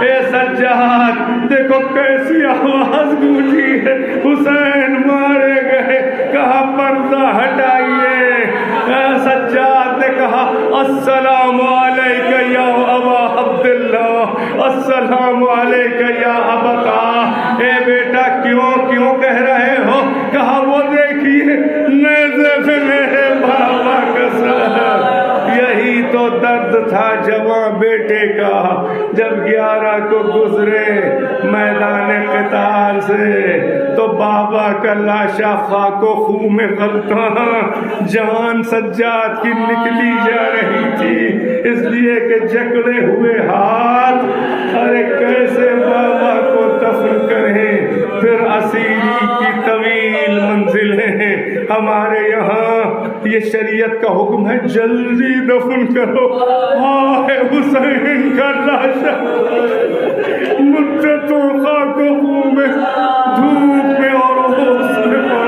اے سجاد دیکھو کیسی آواز گونجی ہے. حسین مارے گئے. کہا پردہ ہٹائیے. سجاد نے کہا السلام علیکہ یا ابا عبداللہ السلام علیکہ یا ابتا. اے بیٹا کیوں کہہ رہے ہو؟ کہا وہ دیکھیے نیزے پہ میرے بابا کا سر. یہی تو درد تھا جوان بیٹے کا جب 11 کو گزرے میدان قتال سے تو بابا کا لاشا خاک و خوں میں غلطاں جان سجاد کی نکلی جا رہی تھی. اس لیے کہ جکڑے ہوئے ہاتھ. ارے کیسے بابا کو دفن کریں؟ پھر اسیری کی طویل منزلیں. ہمارے یہاں یہ شریعت کا حکم ہے جلدی دفن کرو. ہائے حسین کا لاشا مدتوں خاک و خوں میں دھوپ میں اور اوس میں پڑا.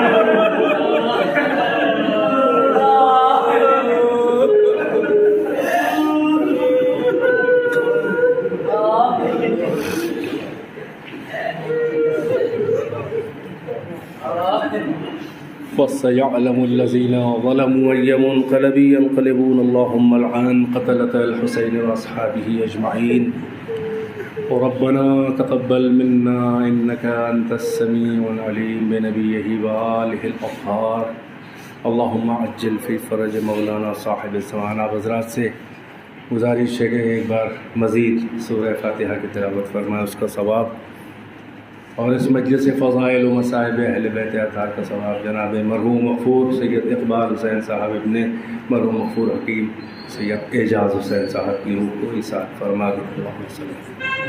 فَسَيَعْلَمُ الَّذِينَ ظَلَمُوا أَيَّ مُنقَلَبٍ يَنقَلِبُونَ اللَّهُمَّ الْعَنْ قَتَلَةَ الْحُسَيْنِ وَأَصْحَابِهِ أَجْمَعِينَ. رَبَّنَا تَقَبَّلْ مِنَّا إِنَّكَ أَنْتَ السَّمِيعُ الْعَلِيمُ بِنَبِيِّهِ وَآلِهِ الْأَطْهَارِ. اللهم عجل في فرج مولانا صاحب الزمان. آپ حضرات سے گزارش ہے کہ ایک بار مزید سورہ فاتحہ کی تلاوت فرمائیں، اس کا ثواب اور اس مجلس فضائل و مصائب اہل بیت اطہار کا ثواب جناب مرحوم مغفور سید اقبال حسین صاحب ابن مرحوم مغفور حکیم سید اعجاز حسین صاحب کی روح کو عیسیٰ فرما دے.